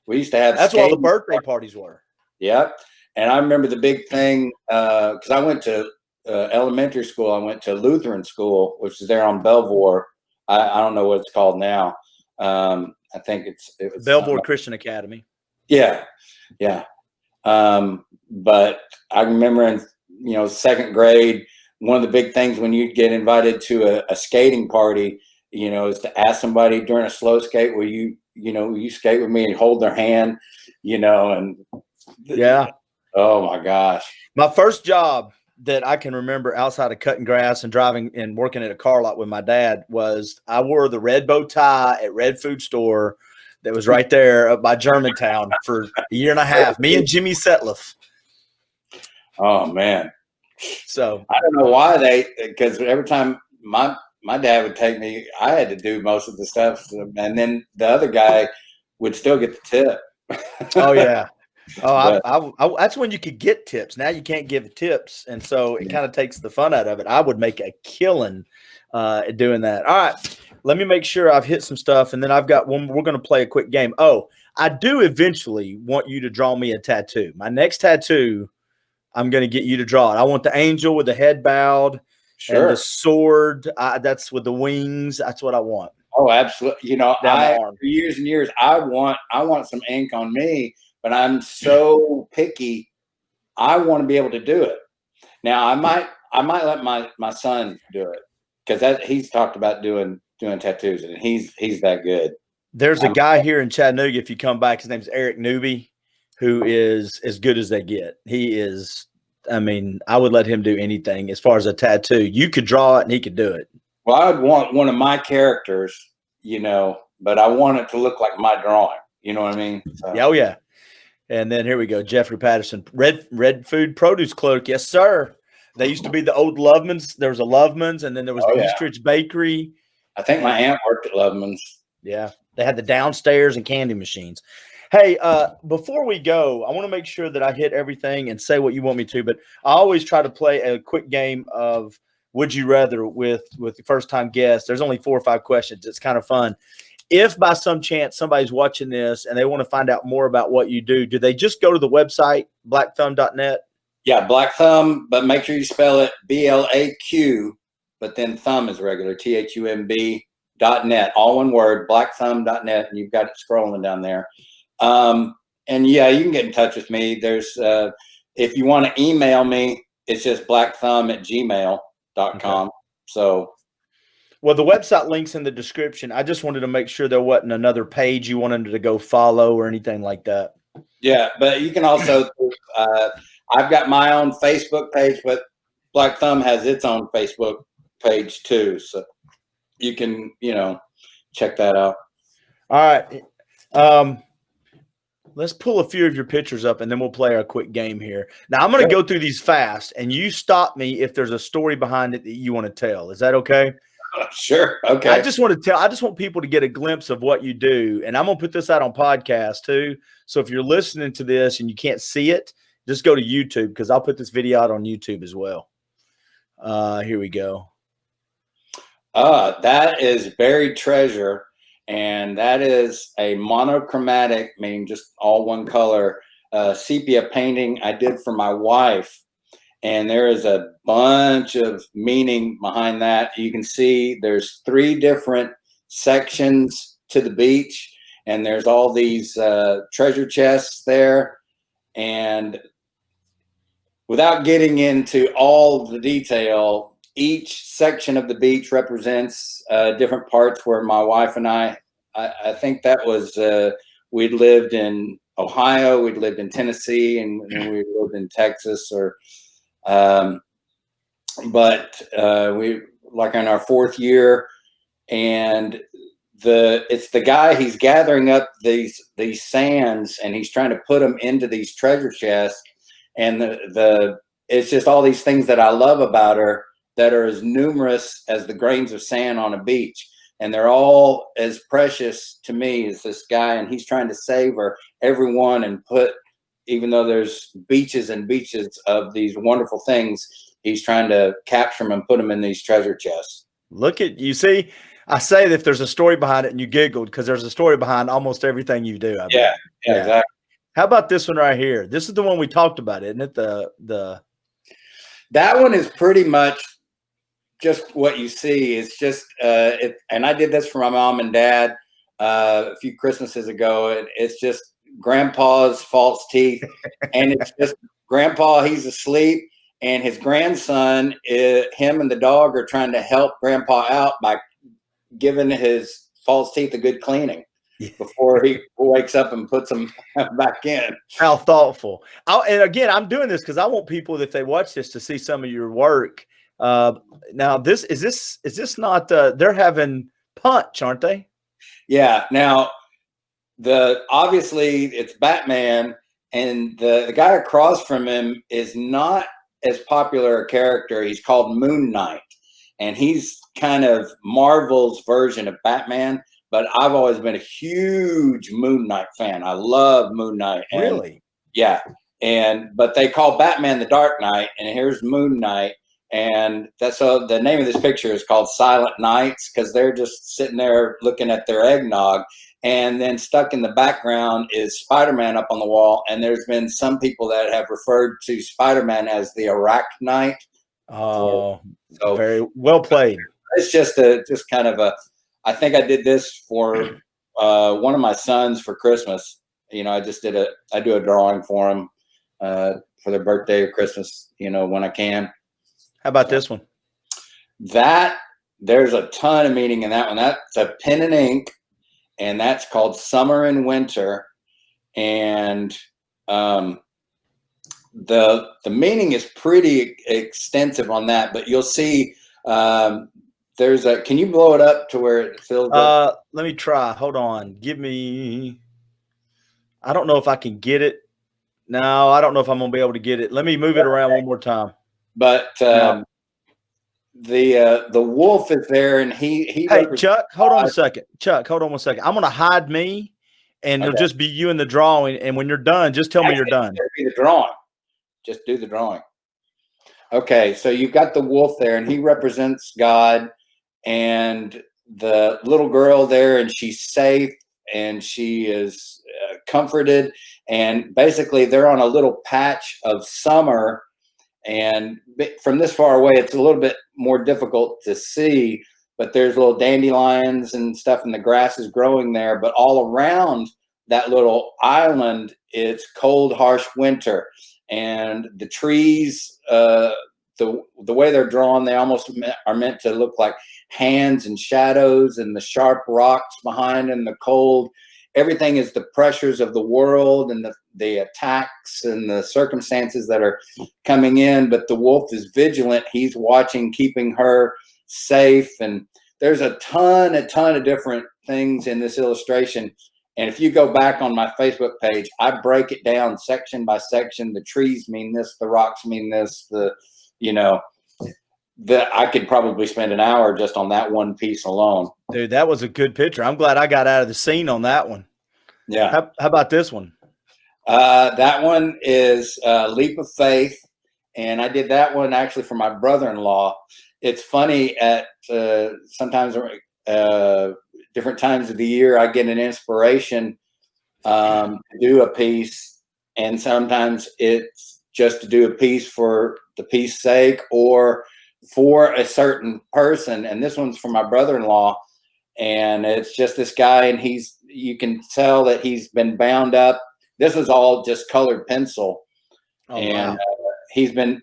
We used to have that's where all the birthday parties were. Yep. And I remember the big thing because I went to elementary school. I went to Lutheran school, which is there on Belvoir. I don't know what it's called now. I think it was Belvoir Christian Academy. Yeah. Yeah. But I remember in, second grade, one of the big things when you'd get invited to a skating party, is to ask somebody during a slow skate, will you skate with me, and hold their hand, and yeah. Oh my gosh. My first job that I can remember outside of cutting grass and driving and working at a car lot with my dad was I wore the red bow tie at Red Food Store that was right there up by Germantown for a year and a half. Me and Jimmy Setliff. Oh man. So I don't know why because every time my dad would take me, I had to do most of the stuff, and then the other guy would still get the tip. Oh yeah. Oh, that's when you could get tips. Now you can't give tips, and so it kind of takes the fun out of it. I would make a killing at doing that. All right, let me make sure I've hit some stuff, and then I've got one. We're going to play a quick game. Oh, I do eventually want you to draw me a tattoo. My next tattoo, I'm going to get you to draw it. I want the angel with the head bowed, and the sword. That's with the wings. That's what I want. Oh, absolutely. For years and years, I want some ink on me. But I'm so picky. I want to be able to do it. Now I might let my son do it because he's talked about doing tattoos, and he's that good. There's a guy here in Chattanooga. If you come back, his name's Eric Newby, who is as good as they get. He is. I mean, I would let him do anything as far as a tattoo. You could draw it, and he could do it. Well, I'd want one of my characters, but I want it to look like my drawing. You know what I mean? So. Yeah, oh yeah. And then here we go, Jeffrey Patterson, Red Food Produce Clerk. Yes, sir. They used to be the old Lovemans. There was a Lovemans, and then there was the Eastridge Bakery. I think my aunt worked at Lovemans. Yeah, they had the downstairs and candy machines. Hey, before we go, I want to make sure that I hit everything and say what you want me to, but I always try to play a quick game of Would You Rather with the first-time guest. There's only 4 or 5 questions. It's kind of fun. If by some chance somebody's watching this and they want to find out more about what you do they just go to the website, blaqthumb.net? Yeah, BLAQ Thumb, but make sure you spell it BLAQ, but then thumb is regular, THUMB.net, all one word, blaqthumb.net, and you've got it scrolling down there. And yeah, you can get in touch with me. There's, if you want to email me, it's just blaqthumb@gmail.com. Okay. So. Well, the website link's in the description. I just wanted to make sure there wasn't another page you wanted to go follow or anything like that. Yeah, but you can also, I've got my own Facebook page, but BLAQ Thumb has its own Facebook page too. So you can, check that out. All right. Let's pull a few of your pictures up, and then we'll play our quick game here. Now, I'm going to go through these fast, and you stop me if there's a story behind it that you want to tell. Is that okay? Sure. Okay. I just want people to get a glimpse of what you do. And I'm going to put this out on podcast too. So if you're listening to this and you can't see it, just go to YouTube, because I'll put this video out on YouTube as well. Here we go. That is Buried Treasure. And that is a monochromatic, meaning just all one color, sepia painting I did for my wife. And there is a bunch of meaning behind that. You can see there's 3 different sections to the beach, and there's all these treasure chests there. And without getting into all the detail, each section of the beach represents different parts where my wife and I think that was, we'd lived in Ohio, we'd lived in Tennessee, and we lived in Texas, but we like in our 4th year, and it's the guy, he's gathering up these sands, and he's trying to put them into these treasure chests, and it's just all these things that I love about her that are as numerous as the grains of sand on a beach. and they're all as precious to me as this guy, and he's trying to savor everyone and put, even though there's beaches and beaches of these wonderful things, he's trying to capture them and put them in these treasure chests. Look at you. See, I say that if there's a story behind it, and you giggled because there's a story behind almost everything you do. I bet. Yeah, exactly. How about this one right here? This is the one we talked about, isn't it? That one is pretty much just what you see. It's just, and I did this for my mom and dad a few Christmases ago, and it's just Grandpa's false teeth, and it's just Grandpa. He's asleep, and his grandson, him and the dog are trying to help Grandpa out by giving his false teeth a good cleaning before he wakes up and puts them back in. How thoughtful. And again, I'm doing this because I want people, if they watch this, to see some of your work. Now, is this not? They're having punch, aren't they? Yeah. Now, obviously it's Batman, and the guy across from him is not as popular a character. He's called Moon Knight, and he's kind of Marvel's version of Batman. But I've always been a huge Moon Knight fan. I love Moon Knight. Really? Yeah. But they call Batman the Dark Knight, and here's Moon Knight. And so the name of this picture is called Silent Nights, because they're just sitting there looking at their eggnog. And then stuck in the background is Spider-Man up on the wall. And there's been some people that have referred to Spider-Man as the Arachnite. Oh, so very well played. It's just kind of I think I did this for one of my sons for Christmas. You know, I do a drawing for them for their birthday or Christmas, you know, when I can. How about this one? There's a ton of meaning in that one. That's a pen and ink, and that's called Summer and Winter. And the meaning is pretty extensive on that, but you'll see can you blow it up to where it fills up? Let me try. Hold on. I don't know if I can get it. No, I don't know if I'm going to be able to get it. Let me move it around one more time. But the wolf is there, and he Hey, Chuck, hold on a second. Chuck, hold on 1 second. I'm going to hide me, and it'll just be you in the drawing. And when you're done, just tell me you're done. The drawing. Just do the drawing. Okay, so you've got the wolf there, and he represents God, and the little girl there, and she's safe, and she is comforted. And basically, they're on a little patch of summer. And from this far away, it's a little bit more difficult to see, but there's little dandelions and stuff, and the grass is growing there. But all around that little island, it's cold, harsh winter. And the trees, the way they're drawn, they almost are meant to look like hands and shadows, and the sharp rocks behind, and the cold. Everything is the pressures of the world, and the attacks and the circumstances that are coming in. But the wolf is vigilant. He's watching, keeping her safe. And there's a ton of different things in this illustration. And if you go back on my Facebook page, I break it down section by section. The trees mean this, the rocks mean this, I could probably spend an hour just on that one piece alone. Dude, that was a good picture. I'm glad I got out of the scene on that one. Yeah. How about this one? That one is Leap of Faith. And I did that one actually for my brother-in-law. It's funny, at sometimes different times of the year, I get an inspiration to do a piece. And sometimes it's just to do a piece for the piece's sake or for a certain person. And this one's for my brother-in-law. And it's just this guy, and you can tell that he's been bound up. This was all just colored pencil. Oh, and wow.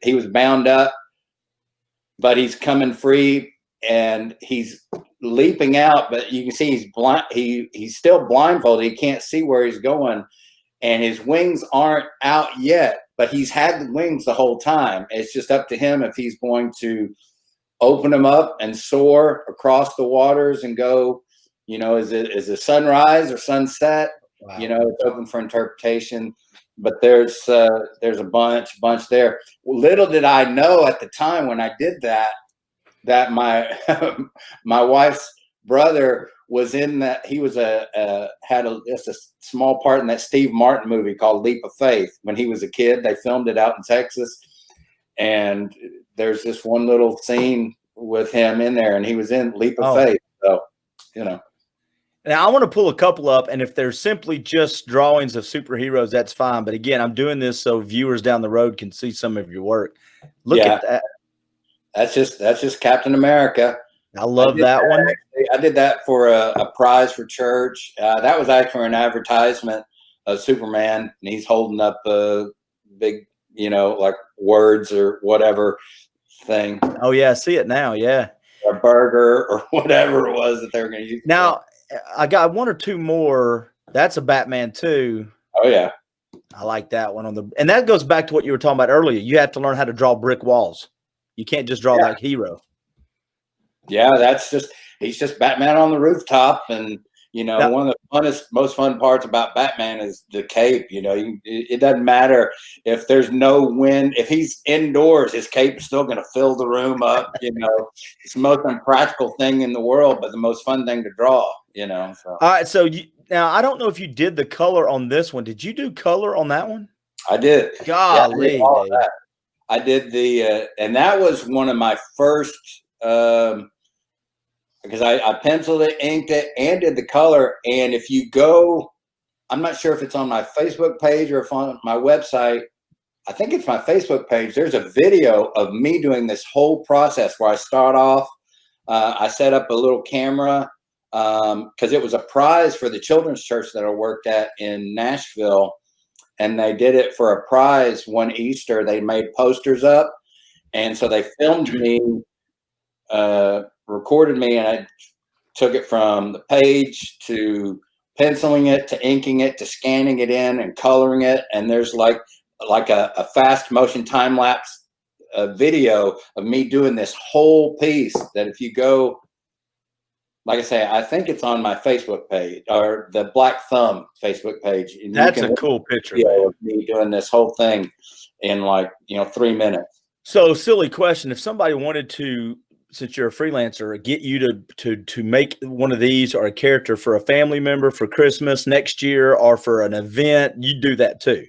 He was bound up, but he's coming free, and he's leaping out, but you can see he's blind. He's still blindfolded. He can't see where he's going, and his wings aren't out yet, but he's had the wings the whole time. It's just up to him if he's going to open them up and soar across the waters and go, is it sunrise or sunset? Wow. It's open for interpretation, but there's a bunch there. Little did I know at the time when I did that my wife's brother was in that. He was just a small part in that Steve Martin movie called Leap of Faith. When he was a kid, they filmed it out in Texas, and there's this one little scene with him in there, and he was in Leap of Faith. So, you know. Now I want to pull a couple up, and if they're simply just drawings of superheroes, that's fine. But again, I'm doing this so viewers down the road can see some of your work. Look at that. That's just Captain America. I love that one. I did that for a prize for church. That was actually an advertisement of Superman, and he's holding up a big, you know, like words or whatever thing. Oh yeah, I see it now. Yeah, a burger or whatever it was that they were going to use. Now I got one or two more. That's a Batman too. Oh yeah, I like that one on the. And that goes back to what you were talking about earlier. You have to learn how to draw brick walls. You can't just draw that hero. Yeah, he's just Batman on the rooftop, and you know, one of the most fun parts about Batman is the cape. You know, it doesn't matter if there's no wind. If he's indoors, his cape is still going to fill the room up. You know, it's the most unpractical thing in the world, but the most fun thing to draw. You know. So. All right, so now I don't know if you did the color on this one. Did you do color on that one? I did. Golly, I did the, and that was one of my first. Because I penciled it, inked it, and did the color. And if you go, I'm not sure if it's on my Facebook page or if on my website. I think it's my Facebook page. There's a video of me doing this whole process where I start off. I set up a little camera because it was a prize for the children's church that I worked at in Nashville. And they did it for a prize one Easter. They made posters up. And so they filmed me, recorded me, and I took it from the page to penciling it to inking it to scanning it in and coloring it. And there's like a fast motion time lapse video of me doing this whole piece that if you go, like I say, I think it's on my Facebook page or the BLAQ Thumb Facebook page. And that's a cool picture. Of me doing this whole thing in 3 minutes. So silly question. If somebody wanted to, since you're a freelancer, get you to make one of these or a character for a family member for Christmas next year or for an event, you do that too.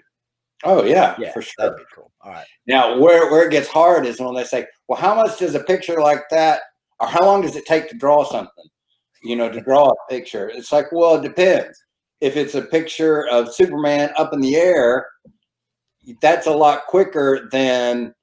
Oh yeah, for sure. That'd be cool. All right. Now where it gets hard is when they say, well, how much does a picture like that, or how long does it take to draw something? To draw a picture. It's like, well, it depends. If it's a picture of Superman up in the air, that's a lot quicker than,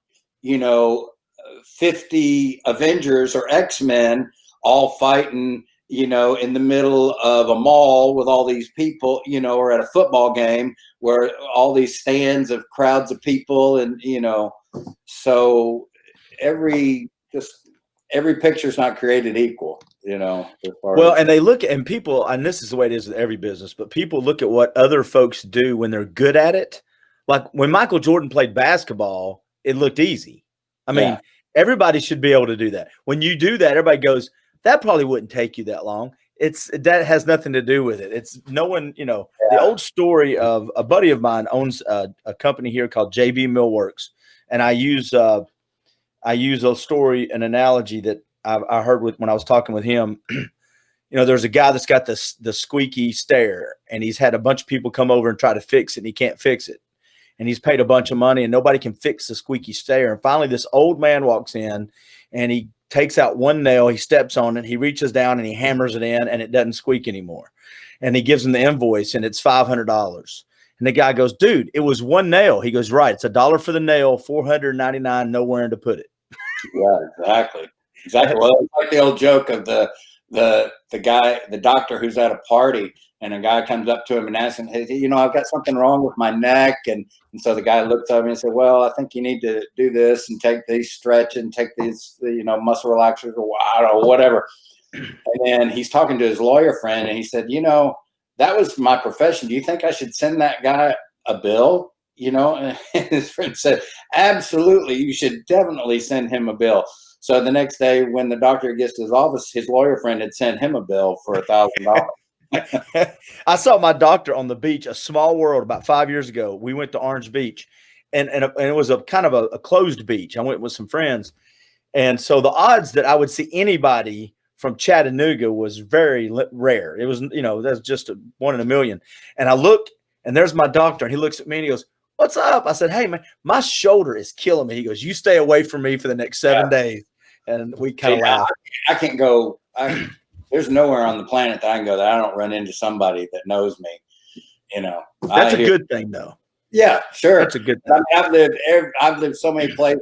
50 Avengers or X-Men all fighting, in the middle of a mall with all these people, or at a football game where all these stands of crowds of people and, so every picture is not created equal, Well, and they look at, and people, and this is the way it is with every business, but people look at what other folks do when they're good at it. Like when Michael Jordan played basketball, it looked easy. I mean, everybody should be able to do that. When you do that, everybody goes, that probably wouldn't take you that long. That has nothing to do with it. It's no one, the old story of a buddy of mine owns a company here called JB Millworks. And I use a story, an analogy that I heard when I was talking with him. There's a guy that's got the squeaky stair, and he's had a bunch of people come over and try to fix it, and he can't fix it. And he's paid a bunch of money, and nobody can fix the squeaky stair. And finally, this old man walks in, and he takes out one nail, he steps on it, he reaches down, and he hammers it in, and it doesn't squeak anymore. And he gives him the invoice, and it's $500. And the guy goes, dude, it was one nail. He goes, right, it's $1 for the nail, $499, nowhere to put it. Yeah, exactly. Well, it's like the old joke of the guy, the doctor who's at a party, and a guy comes up to him and asks him, hey, I've got something wrong with my neck. And so the guy looks at him and said, well, I think you need to do this and take these stretch and take these, muscle relaxers or I don't know, whatever. And then he's talking to his lawyer friend, and he said, that was my profession. Do you think I should send that guy a bill? And his friend said, absolutely. You should definitely send him a bill. So the next day when the doctor gets to his office, his lawyer friend had sent him a bill for $1,000. I saw my doctor on the beach, a small world, about 5 years ago. We went to Orange Beach, and it was a kind of a closed beach. I went with some friends. And so the odds that I would see anybody from Chattanooga was very rare. It was, that's just one in a million. And I look, and there's my doctor, and he looks at me and he goes, "What's up?" I said, "Hey man, my shoulder is killing me." He goes, "You stay away from me for the next 7 days." And we kind of laughed. I can't go. There's nowhere on the planet that I can go that I don't run into somebody that knows me. That's a good thing, though. Yeah, sure. That's a good thing. I mean, I've lived so many places.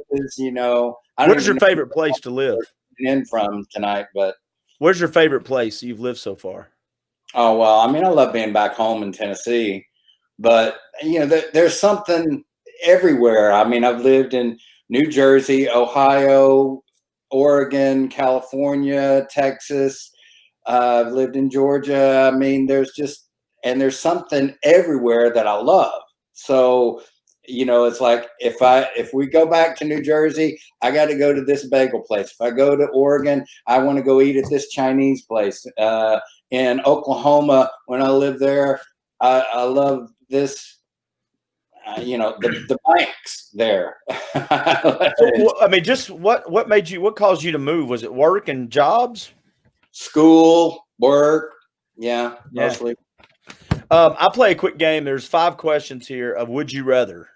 Where's your favorite place to live? In from tonight, but where's your favorite place you've lived so far? Oh well, I mean, I love being back home in Tennessee, but there's something everywhere. I mean, I've lived in New Jersey, Ohio, Oregon, California, Texas. I've lived in Georgia. I mean, there's something everywhere that I love. So, it's like if we go back to New Jersey, I got to go to this bagel place. If I go to Oregon, I want to go eat at this Chinese place. In Oklahoma, when I lived there, I love this. The banks there. I mean, just what caused you to move? Was it work and jobs? School, work. Yeah. Mostly. I play a quick game. There's 5 questions here of would you rather.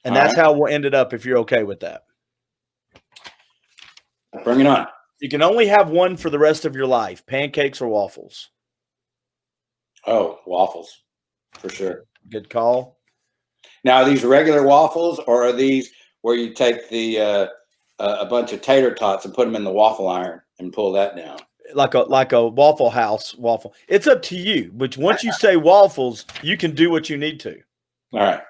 And that's how we'll end it up if you're okay with that. Bring it on. You can only have one for the rest of your life, pancakes or waffles. Oh, waffles. For sure. Good call. Now, are these regular waffles or are these where you take the a bunch of tater tots and put them in the waffle iron and pull that down? Like a Waffle House waffle. It's up to you. But once you say waffles, you can do what you need to. All right.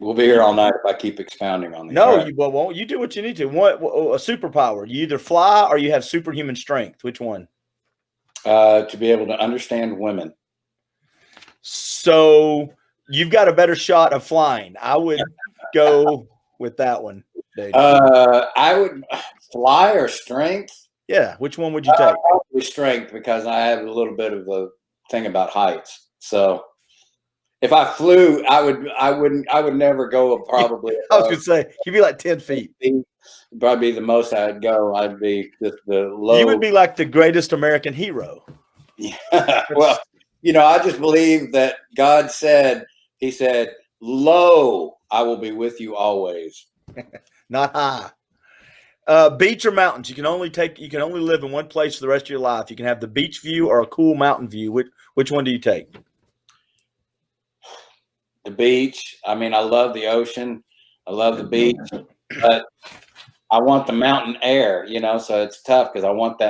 We'll be here all night if I keep expounding on these. No, you won't. You do what you need to. What a superpower? You either fly or you have superhuman strength. Which one? To be able to understand women. So you've got a better shot of flying. I would go with that one. Dude. I would fly or strength. Yeah, which one would you take? Probably strength, because I have a little bit of a thing about heights. So if I flew, I would never go probably. I was gonna say you'd be like 10 feet. Probably the most I'd go. I'd be just the low. You would be like the greatest American hero. Yeah. Well, I just believe that God said, He said, "Lo, I will be with you always." Not high. Beach or mountains? You can only live in one place for the rest of your life. You can have the beach view or a cool mountain view. Which one do you take? The beach. I mean, I love the ocean. I love the beach, but I want the mountain air, so it's tough because I want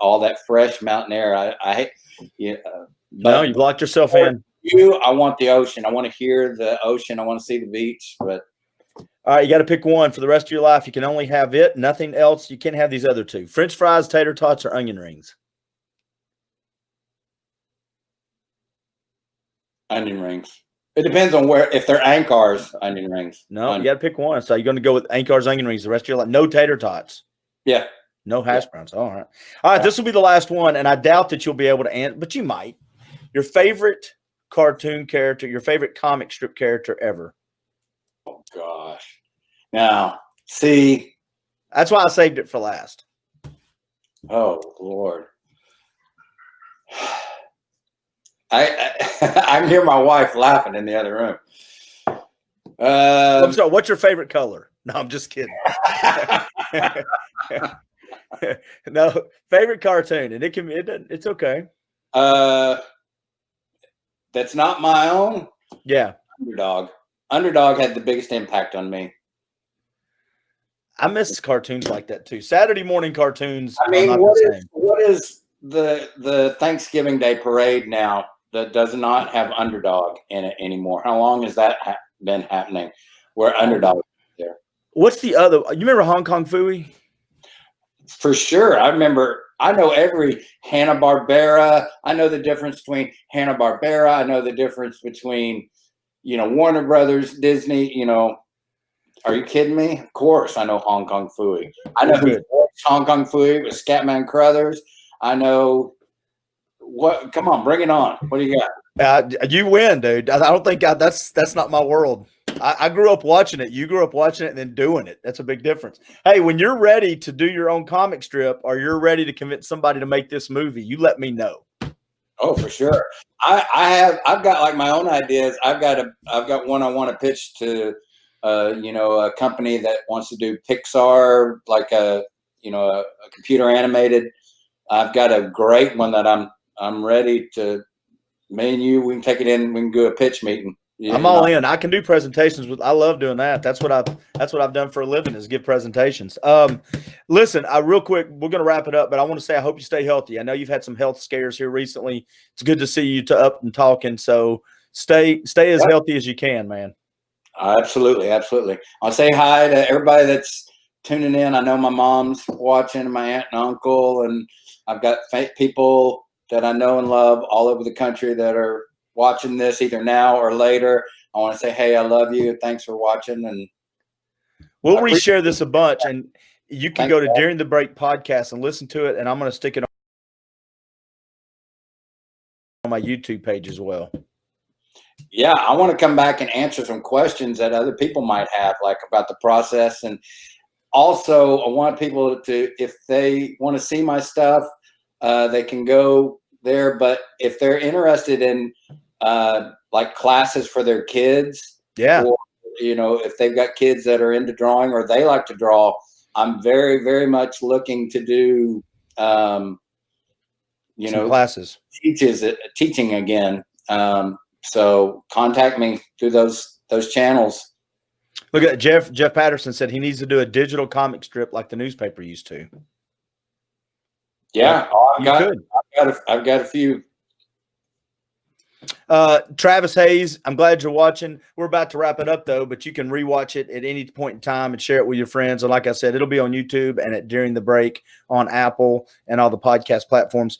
all that fresh mountain air. I no, you've locked yourself in. I want the ocean. I want to hear the ocean. I want to see the beach, but. All right, you got to pick one for the rest of your life. You can only have it, nothing else. You can't have these other 2. French fries, tater tots, or onion rings? Onion rings. It depends on where. If they're Ankar's onion rings. No, you got to pick one. So you're going to go with Ankar's onion rings the rest of your life. No tater tots. Yeah. No hash browns. All right. All right, this will be the last one, and I doubt that you'll be able to answer, but you might. Your favorite cartoon character, your favorite comic strip character ever? Oh, gosh. Now, see. That's why I saved it for last. Oh, Lord. I can hear my wife laughing in the other room. I'm sorry, what's your favorite color? No, I'm just kidding. No, favorite cartoon, and it's okay. That's not my own. Yeah. Underdog had the biggest impact on me. I miss cartoons like that too. Saturday morning cartoons. I mean, what is the Thanksgiving Day parade now that does not have Underdog in it anymore? How long has that been happening? Where Underdog is there? What's the other? You remember Hong Kong Phooey? For sure, I remember. I know every Hanna-Barbera. I know the difference between Hanna-Barbera. I know the difference between Warner Brothers, Disney. Are you kidding me? Of course, I know Hong Kong Phooey. I know who Hong Kong Phooey with Scatman Crothers. I know what. Come on, bring it on. What do you got? You win, dude. I don't think that's not my world. I grew up watching it. You grew up watching it and then doing it. That's a big difference. Hey, when you're ready to do your own comic strip or you're ready to convince somebody to make this movie, you let me know. Oh, for sure. I've got like my own ideas. I've got one I want to pitch to, a company that wants to do Pixar, like a computer animated. I've got a great one that I'm ready to. Me and you, we can take it in. We can do a pitch meeting. I'm all in. I can do presentations I love doing that. That's what I've done for a living, is give presentations. Listen, real quick, we're going to wrap it up, but I want to say, I hope you stay healthy. I know you've had some health scares here recently. It's good to see you up and talking. So stay as healthy as you can, man. Absolutely. Absolutely. I'll say hi to everybody that's tuning in. I know my mom's watching, my aunt and uncle, and I've got people that I know and love all over the country that are watching this either now or later. I want to say, hey, I love you. Thanks for watching. And we'll reshare this a bunch, and you can go to During the Break podcast and listen to it. And I'm going to stick it on my YouTube page as well. Yeah, I want to come back and answer some questions that other people might have, like about the process. And also I want people to, if they want to see my stuff, they can go there. But if they're interested in like classes for their kids, or if they've got kids that are into drawing or they like to draw, I'm very, very much looking to do some classes, teaching again. So contact me through those channels. Look at Jeff Patterson said he needs to do a digital comic strip like the newspaper used to. Yeah, I've got a few. Travis Hayes, I'm glad you're watching. We're about to wrap it up though, but you can rewatch it at any point in time and share it with your friends. And like I said, it'll be on YouTube and at During the Break on Apple and all the podcast platforms.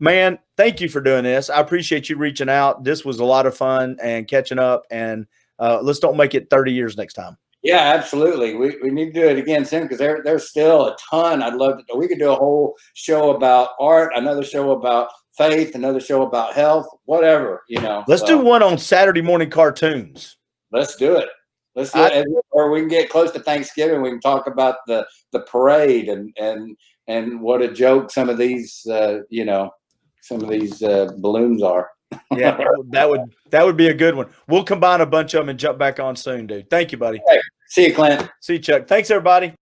Man, thank you for doing this. I appreciate you reaching out. This was a lot of fun and catching up, and let's don't make it 30 years next time. Yeah, absolutely. We need to do it again soon, because there's still a ton. I'd love to. We could do a whole show about art, another show about faith, another show about health, whatever, Let's do one on Saturday morning cartoons. Let's do it. Let's do it. Or we can get close to Thanksgiving. We can talk about the parade and what a joke some of these balloons are. Yeah, that would be a good one. We'll combine a bunch of them and jump back on soon, dude. Thank you, buddy. Okay. See you, Clint. See you, Chuck. Thanks, everybody.